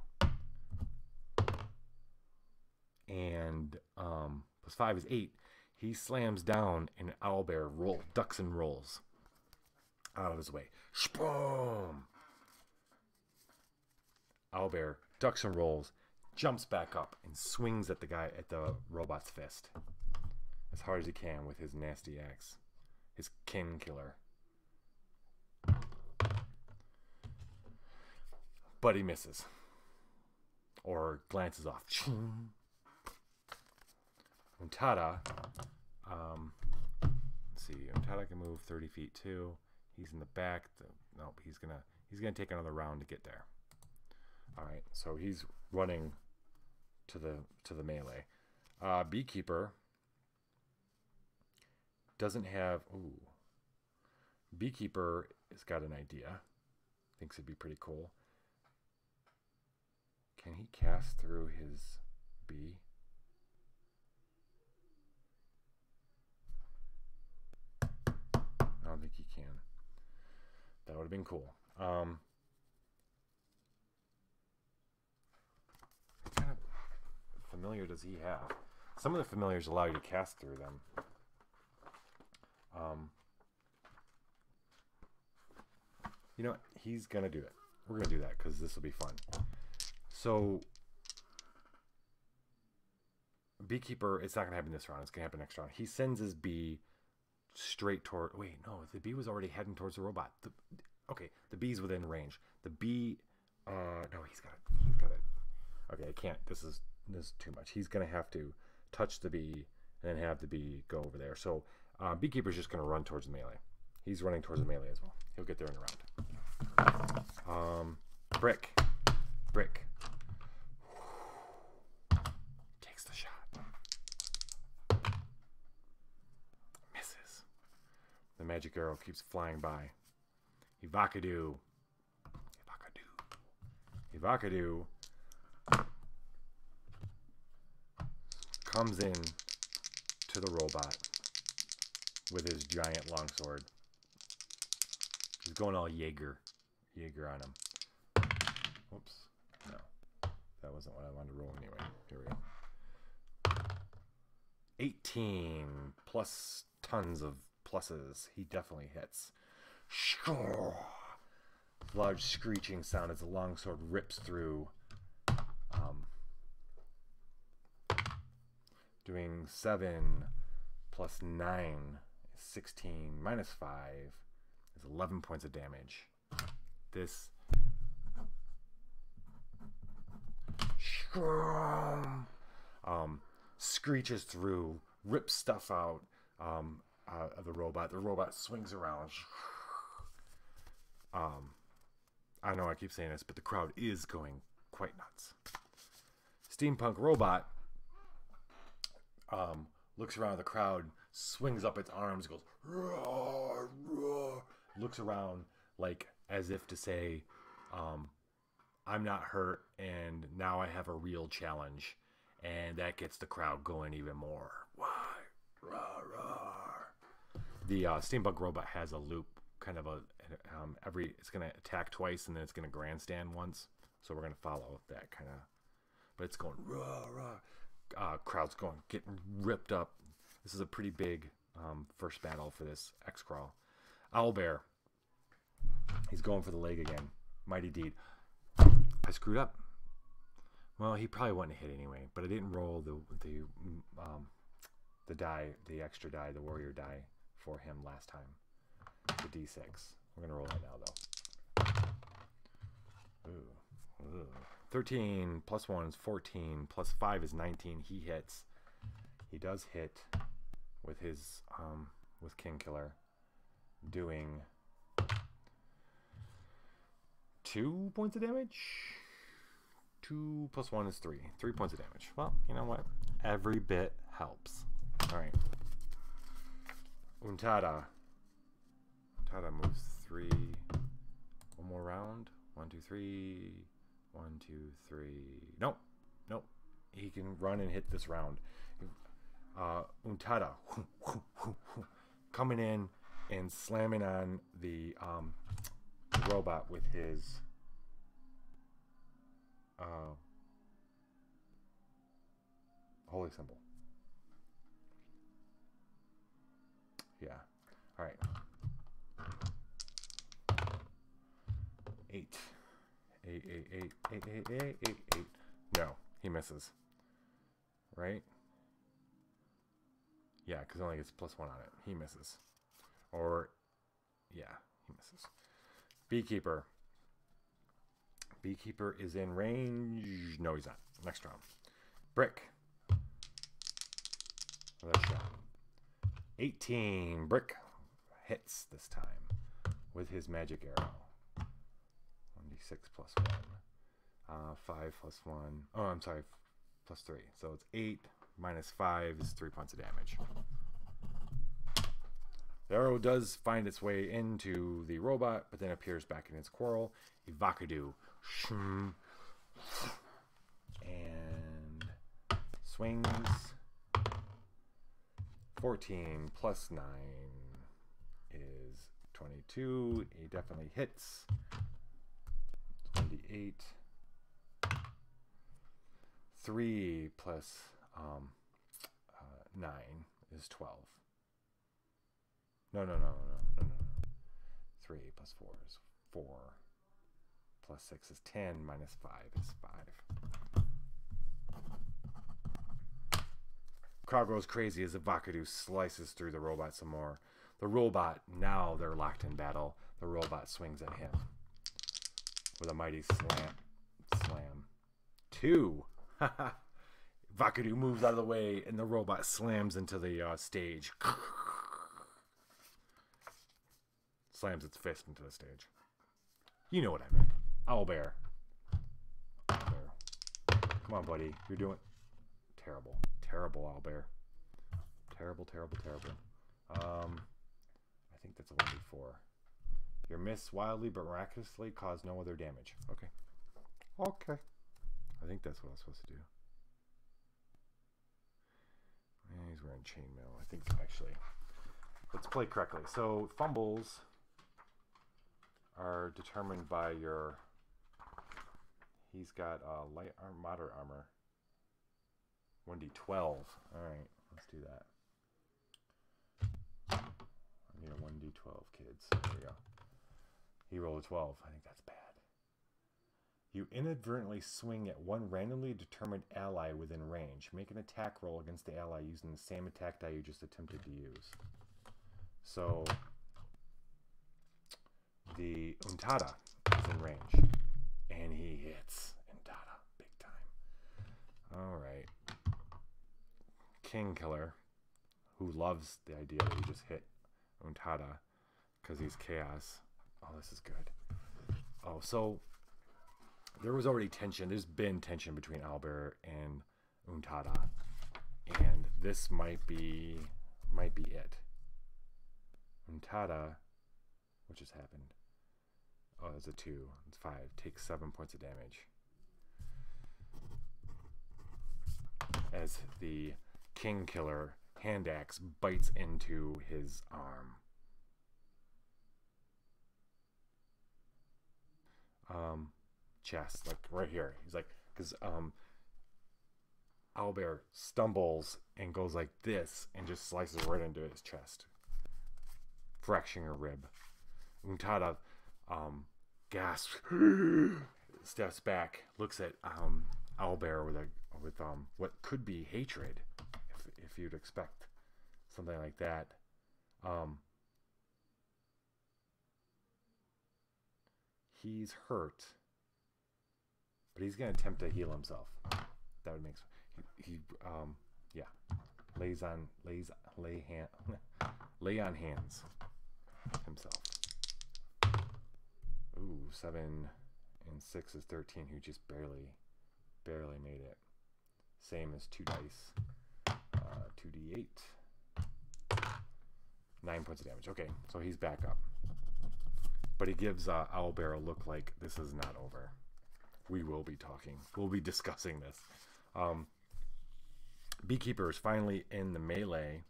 And +5 is 8. He slams down, and Owlbear ducks and rolls out of his way. Boom! Owlbear ducks and rolls, jumps back up, and swings at the robot's fist as hard as he can with his nasty axe, his kin killer. But he misses, or glances off. Untada, let's see. Untada can move 30 feet too. He's in the back. Nope, he's gonna take another round to get there. All right, so he's running to the melee. Beekeeper doesn't have. Ooh, Beekeeper has got an idea. Thinks it'd be pretty cool. Can he cast through his bee? I don't think he can. That would have been cool. What kind of familiar does he have? Some of the familiars allow you to cast through them. You know what? He's gonna do it. We're gonna do that because this will be fun. So Beekeeper, it's not going to happen this round. It's going to happen next round. He sends his bee straight toward... Wait, no. The bee was already heading towards the robot. Okay, the bee's within range. The bee... no, he's got it. Okay, I can't. This is too much. He's going to have to touch the bee and then have the bee go over there. So Beekeeper's just going to run towards the melee. He's running towards the melee as well. He'll get there in a round. Brick. Takes the shot. Misses. The magic arrow keeps flying by. Evocadoo comes in to the robot with his giant longsword. He's going all Jaeger on him. Whoops. No. That wasn't what I wanted to roll anyway. Here we go. 18 plus tons of pluses. He definitely hits. Large screeching sound as the longsword rips through. Doing 7 plus 9 is 16 minus 5 is 11 points of damage. This screeches through, rips stuff out of the robot. The robot swings around. I know I keep saying this, but the crowd is going quite nuts. Steampunk robot looks around the crowd, swings up its arms, goes roar, roar, looks around like as if to say, I'm not hurt, and now I have a real challenge, and that gets the crowd going even more. Why? Roar, roar. The steampunk robot has a loop, kind of a it's going to attack twice, and then it's going to grandstand once. So we're going to follow that kind of, but it's going roar, roar. Crowd's going, getting ripped up. This is a pretty big first battle for this X-Crawl. Owlbear. He's going for the leg again. Mighty Deed. I screwed up. Well, he probably wouldn't hit anyway, but I didn't roll the die, the extra die, the warrior die for him last time. The D6. We're gonna roll that now though. Ooh. 13 plus 1 is 14 plus 5 is 19. He hits. He does hit with his with King Killer, doing 2 points of damage. 2 plus 1 is 3. 3 points of damage. Well, you know what? Every bit helps. All right. Untada. Untada moves 3. One more round. 1, 2, 3. 1, 2, 3. Nope. He can run and hit this round. Untada coming in and slamming on the robot with his holy symbol. Yeah. All right. 8. 8, 8, 8, 8, 8, 8, 8, 8. No, he misses. Right? Yeah, because it only gets +1 on it. He misses. Or, yeah, he misses. Beekeeper. Beekeeper is in range. No, he's not. Next round. Brick. Another shot. 18. Brick hits this time with his magic arrow. 1d6 plus 1. 5 plus 1. Oh, I'm sorry. Plus 3. So it's 8 minus 5 is 3 points of damage. The arrow does find its way into the robot, but then appears back in its quarrel. Evocadoo. And swings. 14 plus 9 is 22. He definitely hits. 28. 3 plus 9 is 12. No. 3 plus 4 is 4. Plus 6 is 10. Minus 5 is 5. Crowd goes crazy as Ivakadu slices through the robot some more. The robot, now they're locked in battle. The robot swings at him with a mighty slam. 2. Ivakadu moves out of the way, and the robot slams into the stage. Slams its fist into the stage. You know what I meant. Owlbear. Come on, buddy. You're doing terrible. Terrible, Owlbear. Terrible. I think that's a 1d4. Your miss wildly but miraculously caused no other damage. Okay. I think that's what I was supposed to do. And he's wearing chainmail. I think actually. Let's play correctly. So fumbles are determined by your. He's got light armor, moderate armor. 1d12. All right, let's do that. I need a 1d12, kids. There we go. He rolled a 12. I think that's bad. You inadvertently swing at one randomly determined ally within range. Make an attack roll against the ally using the same attack die you just attempted to use. So the Untada is in range, and he hits Untada big time. All right. King Killer, who loves the idea that you just hit Untada because he's chaos. Oh, this is good. Oh, so there was already tension. There's been tension between Owlbear and Untada, and this might be it. Untada, what just happened? Oh, it's a 2. It's 5. Takes 7 points of damage as the King Killer hand axe bites into his arm. Chest, like right here. He's like, because Owlbear stumbles and goes like this and just slices right into his chest, fracturing a rib. Untada gasps, steps back, looks at Owlbear with what could be hatred, if you'd expect something like that. He's hurt, but he's gonna attempt to heal himself. That would make sense. Yeah, lay on hands himself. Ooh, 7 and 6 is 13. Who just barely made it. Same as 2 dice. 2d8. 9 points of damage. Okay, so he's back up. But he gives Owlbear a look like this is not over. We will be talking. We'll be discussing this. Beekeeper is finally in the melee.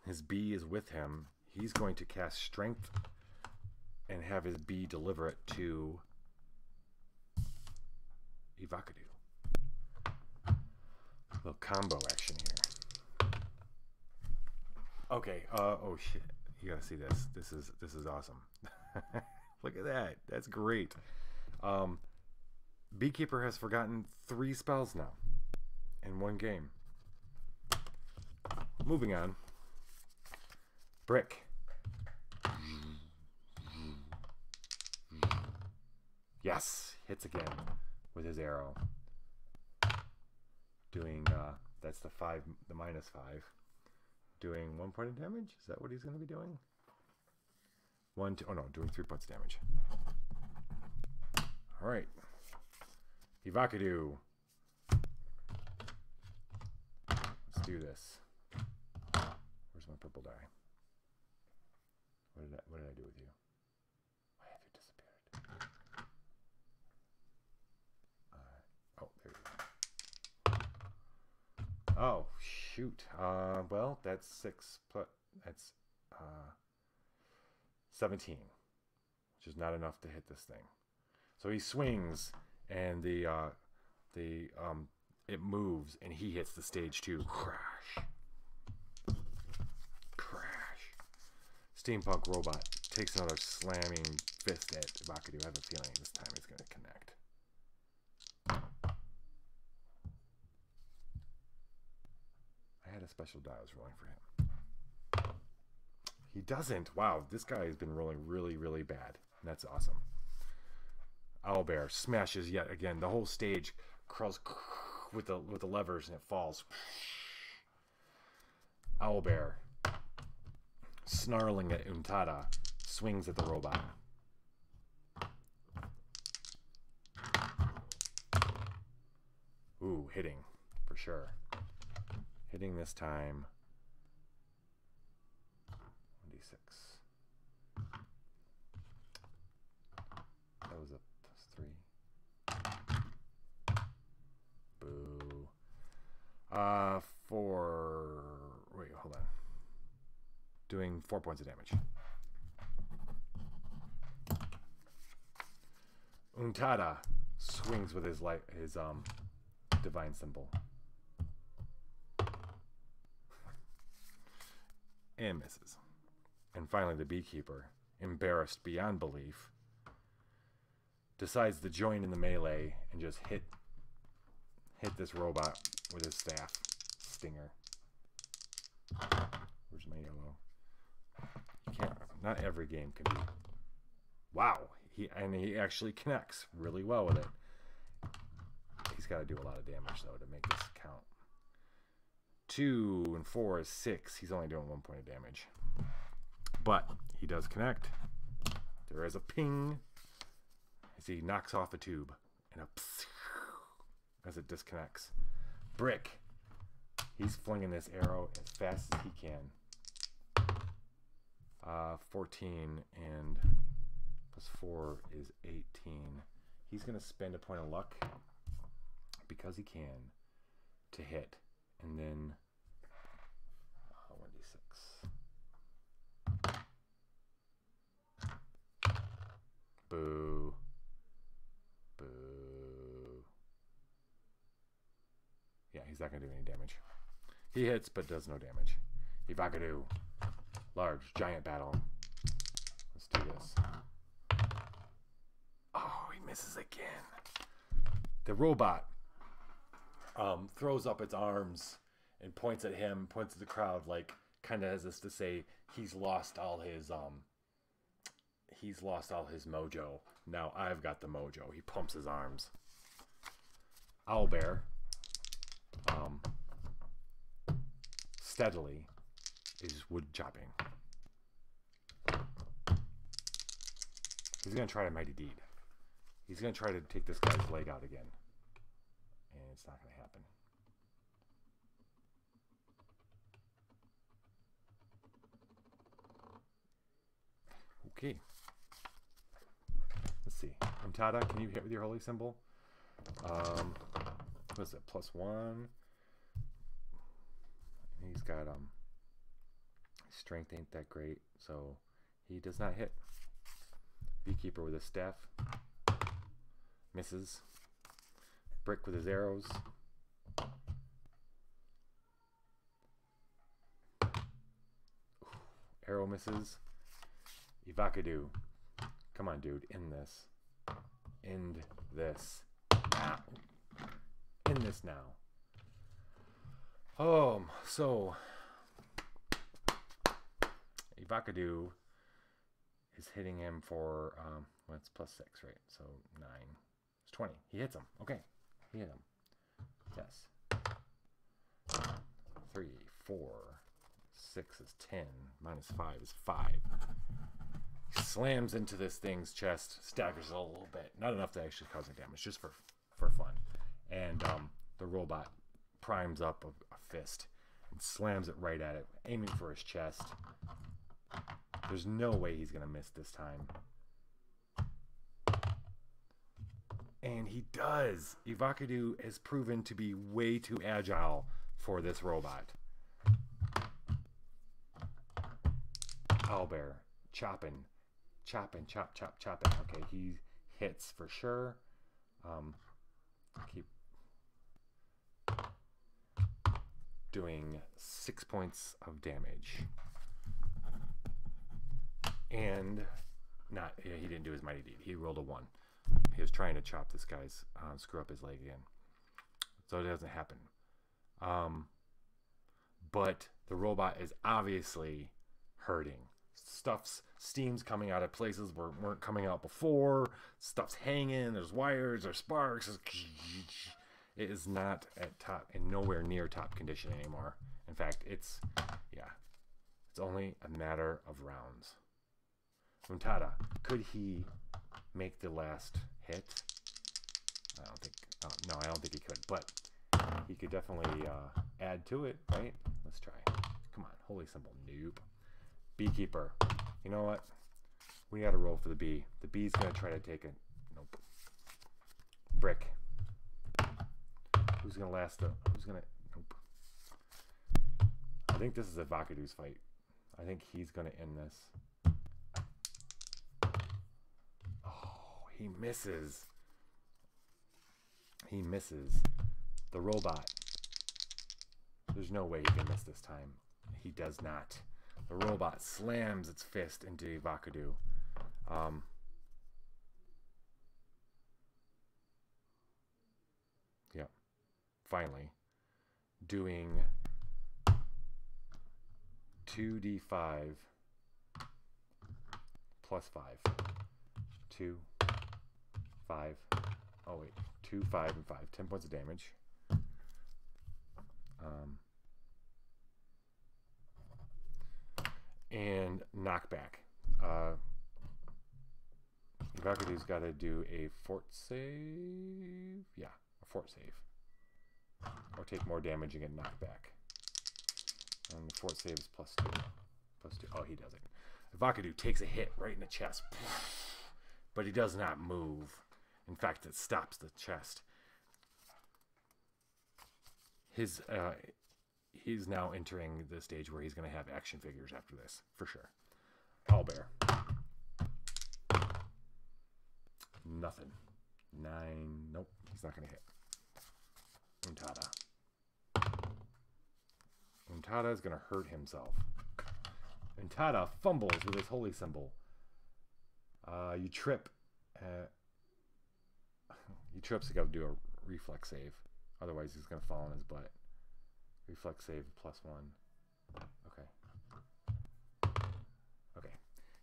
His bee is with him. He's going to cast Strength and have his bee deliver it to Ivakadu. Little combo action here. Okay. Oh shit. You gotta see this. This is awesome. Look at that. That's great. Beekeeper has forgotten 3 spells now in one game. Moving on. Brick. Yes, hits again with his arrow. Doing that's the minus 5. Doing 1 point of damage. Is that what he's going to be doing? 1, 2. Oh no, doing 3 points of damage. All right, Ivakadu. Let's do this. Where's my purple die? What did I do with you? Why have you disappeared? Oh, there you go. Oh shoot. Well, that's 6 plus. That's 17, which is not enough to hit this thing. So he swings, and it moves, and he hits the stage too. Crash. Crash. Steampunk robot takes another slamming fist at Ivakadu. I have a feeling this time it's going to connect. 8 a special die I was rolling for him. He doesn't. Wow, this guy has been rolling really, really bad. And that's awesome. Owlbear smashes yet again. The whole stage crawls with the levers and it falls. Owlbear, snarling at Untada, swings at the robot. Ooh, hitting for sure. Hitting this time. 1d6. That was a +3. Boo. Wait, hold on. Doing 4 points of damage. Untada swings with his divine symbol. And misses. And finally the beekeeper, embarrassed beyond belief, decides to join in the melee and just hit this robot with his staff. Stinger. Where's my yellow? You can't, not every game can be. Wow. He actually connects really well with it. He's got to do a lot of damage though to make this count. 2 and 4 is 6. He's only doing 1 point of damage. But he does connect. There is a ping as he knocks off a tube and a pss as it disconnects. Brick. He's flinging this arrow as fast as he can. 14 and +4 is 18. He's going to spend a point of luck because he can to hit. And then 1d6. Boo. Boo. Yeah, he's not going to do any damage. He hits but does no damage. Ivakadu. Large, giant battle. Let's do this. Oh, he misses again. The robot throws up its arms and points at him, points at the crowd, like kind of has this to say he's lost all his mojo. Now I've got the mojo. He pumps his arms. Owlbear steadily is wood chopping. He's gonna try a mighty deed. He's gonna try to take this guy's leg out again. And it's not going to happen. Okay. Let's see. Untada, can you hit with your holy symbol? What is it? +1. He's got strength ain't that great, so he does not hit. Beekeeper with his staff misses. Brick with his arrows. Arrow misses. Ivakadu. Come on, dude. End this. End this. Now. End this now. So Ivakadu is hitting him for well, it's +6, right? So 9. It's 20. He hits him. Okay. He hit him. Yes. 3, 4, 6 is 10. -5 is 5. He slams into this thing's chest, staggers it a little bit. Not enough to actually cause any damage, just for fun. And the robot primes up a fist and slams it right at it, aiming for his chest. There's no way he's going to miss this time. And he does. Ivakadu has proven to be way too agile for this robot. Owlbear, chopping, chop, chopping. Okay, he hits for sure. Keep doing 6 points of damage. And he didn't do his mighty deed. He rolled a 1. He was trying to chop this guy's, screw up his leg again. So it doesn't happen. but the robot is obviously hurting. Steam's coming out of places where weren't coming out before. Stuff's hanging. There's wires. There's sparks. It is not at top and nowhere near top condition anymore. In fact, it's only a matter of rounds. Untada, could he make the last hit? I don't think. No, I don't think he could. But he could definitely add to it, right? Let's try. Come on, holy symbol. Nope. Beekeeper. You know what? We got to roll for the bee. The bee's gonna try to take it. Nope. Brick. Who's gonna last? Who's gonna? Nope. I think this is a Vakadu's fight. I think he's gonna end this. Oh, he misses. He misses. The robot. There's no way he can miss this time. He does not. The robot slams its fist into Vakadu. Yeah. Finally. Doing 2d5 plus 5. 2, 5. Oh, wait. 2, 5, and 5. 10 points of damage. And knockback. Vakadu's got to do a fort save. Yeah, a fort save. Or take more damage and get knocked back. And the fort save is plus 2. Plus 2. Oh, he doesn't. Vakadu takes a hit right in the chest. But he does not move. In fact, it stops the chest. He's now entering the stage where he's going to have action figures after this, for sure. Owlbear. Nothing. 9. Nope, he's not going to hit. Untada. Untada is going to hurt himself. Untada fumbles with his holy symbol. You trip. You trip, so you got to do a reflex save. Otherwise, he's going to fall on his butt. Reflex save +1. Okay. Okay.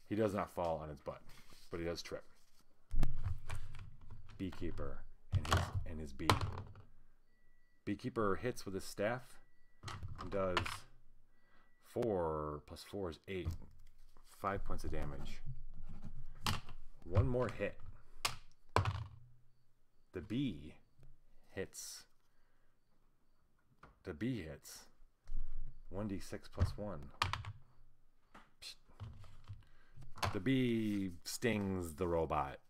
He does not fall on his butt, but he does trip. Beekeeper and his bee. Beekeeper hits with his staff and does 4 + 4 is 8. 5 points of damage. One more hit. The bee hits. The bee hits 1d6 + 1. The bee stings the robot,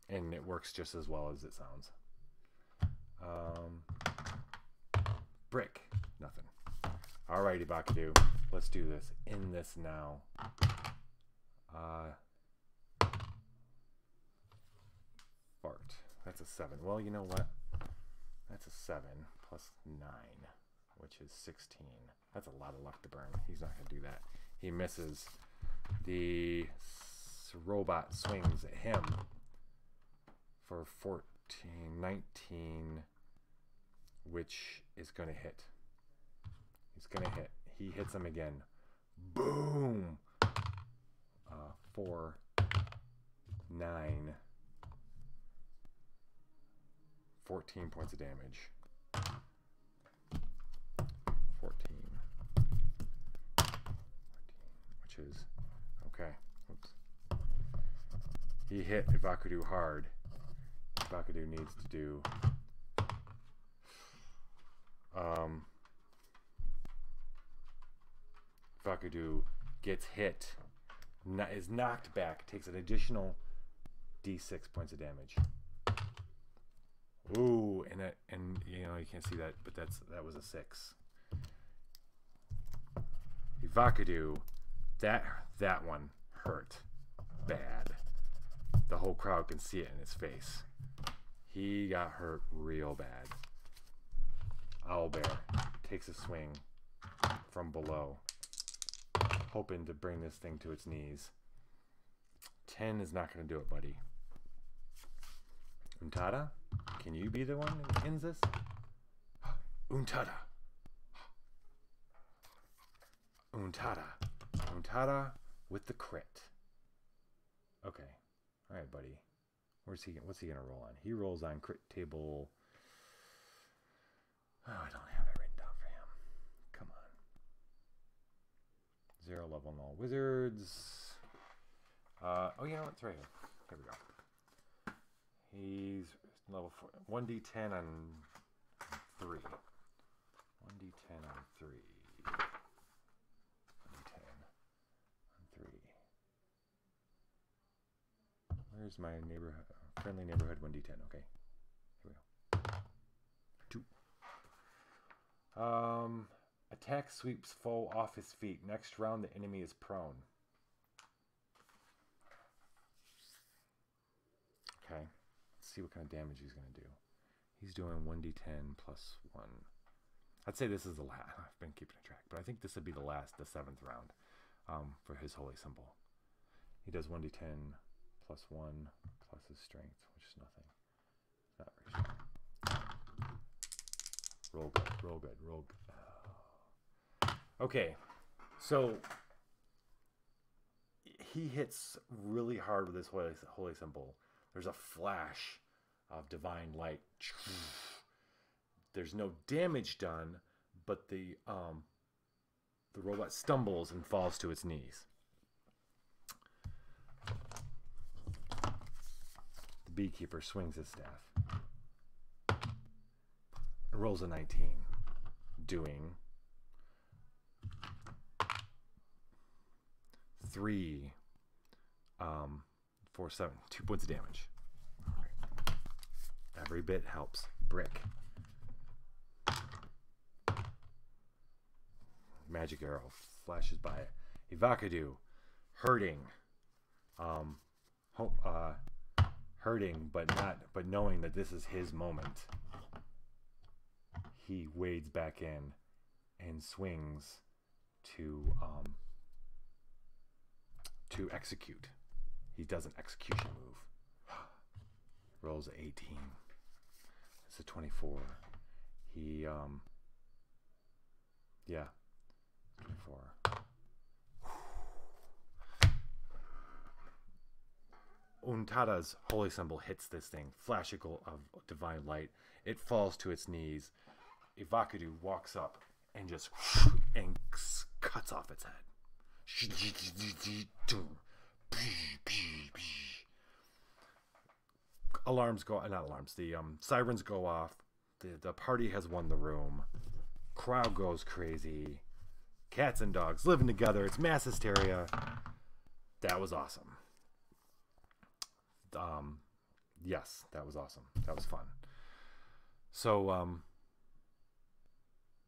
and it works just as well as it sounds. Brick, nothing. Alrighty, Vakadu, let's do this. End this now. Fart. That's a 7. Well, you know what? That's a 7 plus 9, which is 16. That's a lot of luck to burn. He's not going to do that. He misses. The robot swings at him for 14, 19, which is going to hit. He's going to hit. He hits him again. Boom! 4, 9, 14 points of damage. 14, which is okay. Oops. He hit Vakadu hard. Vakadu needs to do Vakadu gets hit, is knocked back, takes an additional d6 points of damage. Ooh, and you know you can't see that, but that was a 6. Vakadu, that one hurt bad. The whole crowd can see it in his face. He got hurt real bad. Owlbear takes a swing from below, hoping to bring this thing to its knees. 10 is not going to do it, buddy. Untada, can you be the one that ends this? Untada. Untada. Untada with the crit. Okay. Alright, buddy. What's he gonna roll on? He rolls on crit table. Oh, I don't have it written down for him. Come on. 0 level on all wizards. Oh, you know what? It's right here. Here we go. He's level 4. 1d10 on 3. 1d10 on 3. 1d10 on 3. Where's my neighborhood? Friendly neighborhood 1d10. Okay. Here we go. 2. Attack sweeps foe off his feet. Next round, the enemy is prone. Okay. Let's see what kind of damage he's going to do. He's doing 1d10 plus 1. I'd say this is the last. I've been keeping track, but I think this would be the 7th round for his holy symbol. He does 1d10 plus 1 plus his strength, which is nothing. Not very strong. Roll good, roll good, roll good. Okay, so he hits really hard with his holy symbol. There's a flash of divine light. There's no damage done, but the robot stumbles and falls to its knees. The beekeeper swings his staff. Rolls a 19, doing 3, 4, 7, 2 points of damage. All right. Every bit helps. Brick. Magic arrow flashes by. Ivakadu, hurting, hurting, but knowing that this is his moment. He wades back in and swings to execute. He does an execution move. Rolls 18. It's a 24. He yeah. 24. Untada's holy symbol hits this thing. Flash of divine light. It falls to its knees. Ivakadu walks up and just cuts off its head. Alarms go, not alarms, the sirens go off. The party has won the room. Crowd goes crazy. Cats and dogs living together. It's mass hysteria. That was awesome. Yes, that was awesome. That was fun. So,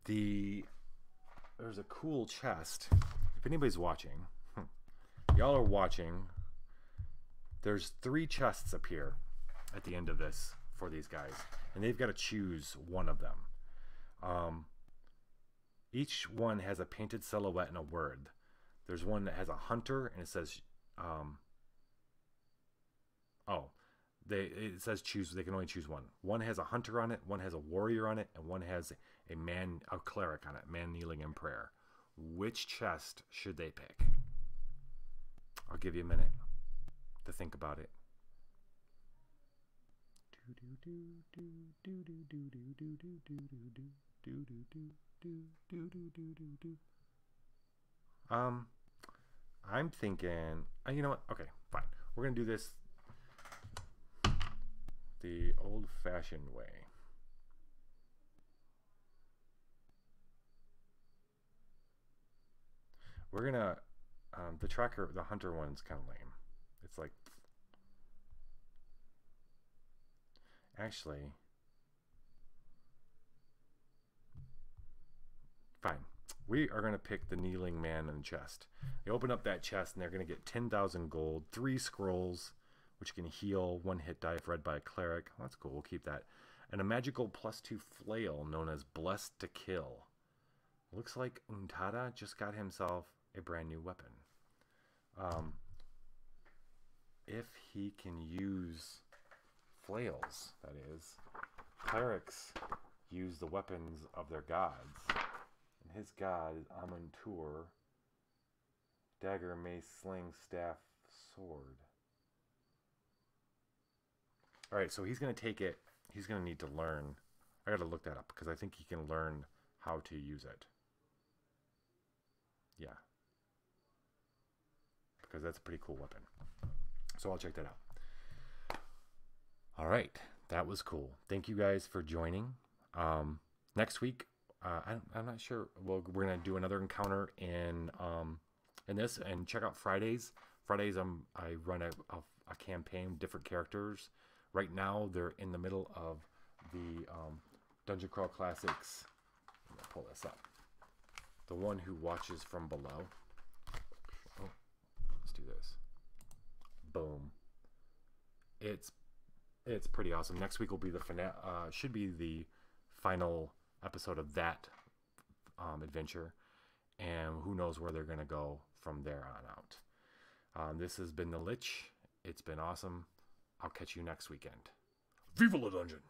there's a cool chest. If anybody's watching, y'all are watching. There's 3 chests up here at the end of this for these guys, and they've got to choose one of them. Each one has a painted silhouette and a word. There's one that has a hunter, and it says, it says choose. They can only choose one. One has a hunter on it, one has a warrior on it, and one has a cleric on it, man kneeling in prayer. Which chest should they pick? I'll give you a minute to think about it. I'm thinking, you know what? Okay, fine. We're gonna do this the old-fashioned way. We're gonna the hunter one's kind of lame. It's like, actually, fine. We are going to pick the kneeling man in the chest. They open up that chest and they're going to get 10,000 gold, 3 scrolls, which can heal 1 hit die if read by a cleric. Oh, that's cool. We'll keep that. And a magical +2 flail known as Blessed to Kill. Looks like Untada just got himself a brand new weapon. If he can use flails, that is, clerics use the weapons of their gods. And his god is Amontour, Dagger, mace, sling, staff, sword. All right, so he's going to take it. He's going to need to learn. I got to look that up because I think he can learn how to use it. Yeah. Because that's a pretty cool weapon. So I'll check that out. All right. That was cool. Thank you guys for joining. Next week, I'm not sure. Well, we're going to do another encounter in this, and check out Fridays. Fridays, I run a campaign, different characters. Right now, they're in the middle of the Dungeon Crawl Classics. I'm gonna pull this up. The one who watches from below. Oh, let's do this. Boom. It's pretty awesome. Next week will be the should be the final episode of that adventure, and who knows where they're gonna go from there on out. This has been the Lich. It's been awesome. I'll catch you next weekend. Viva la Dungeon!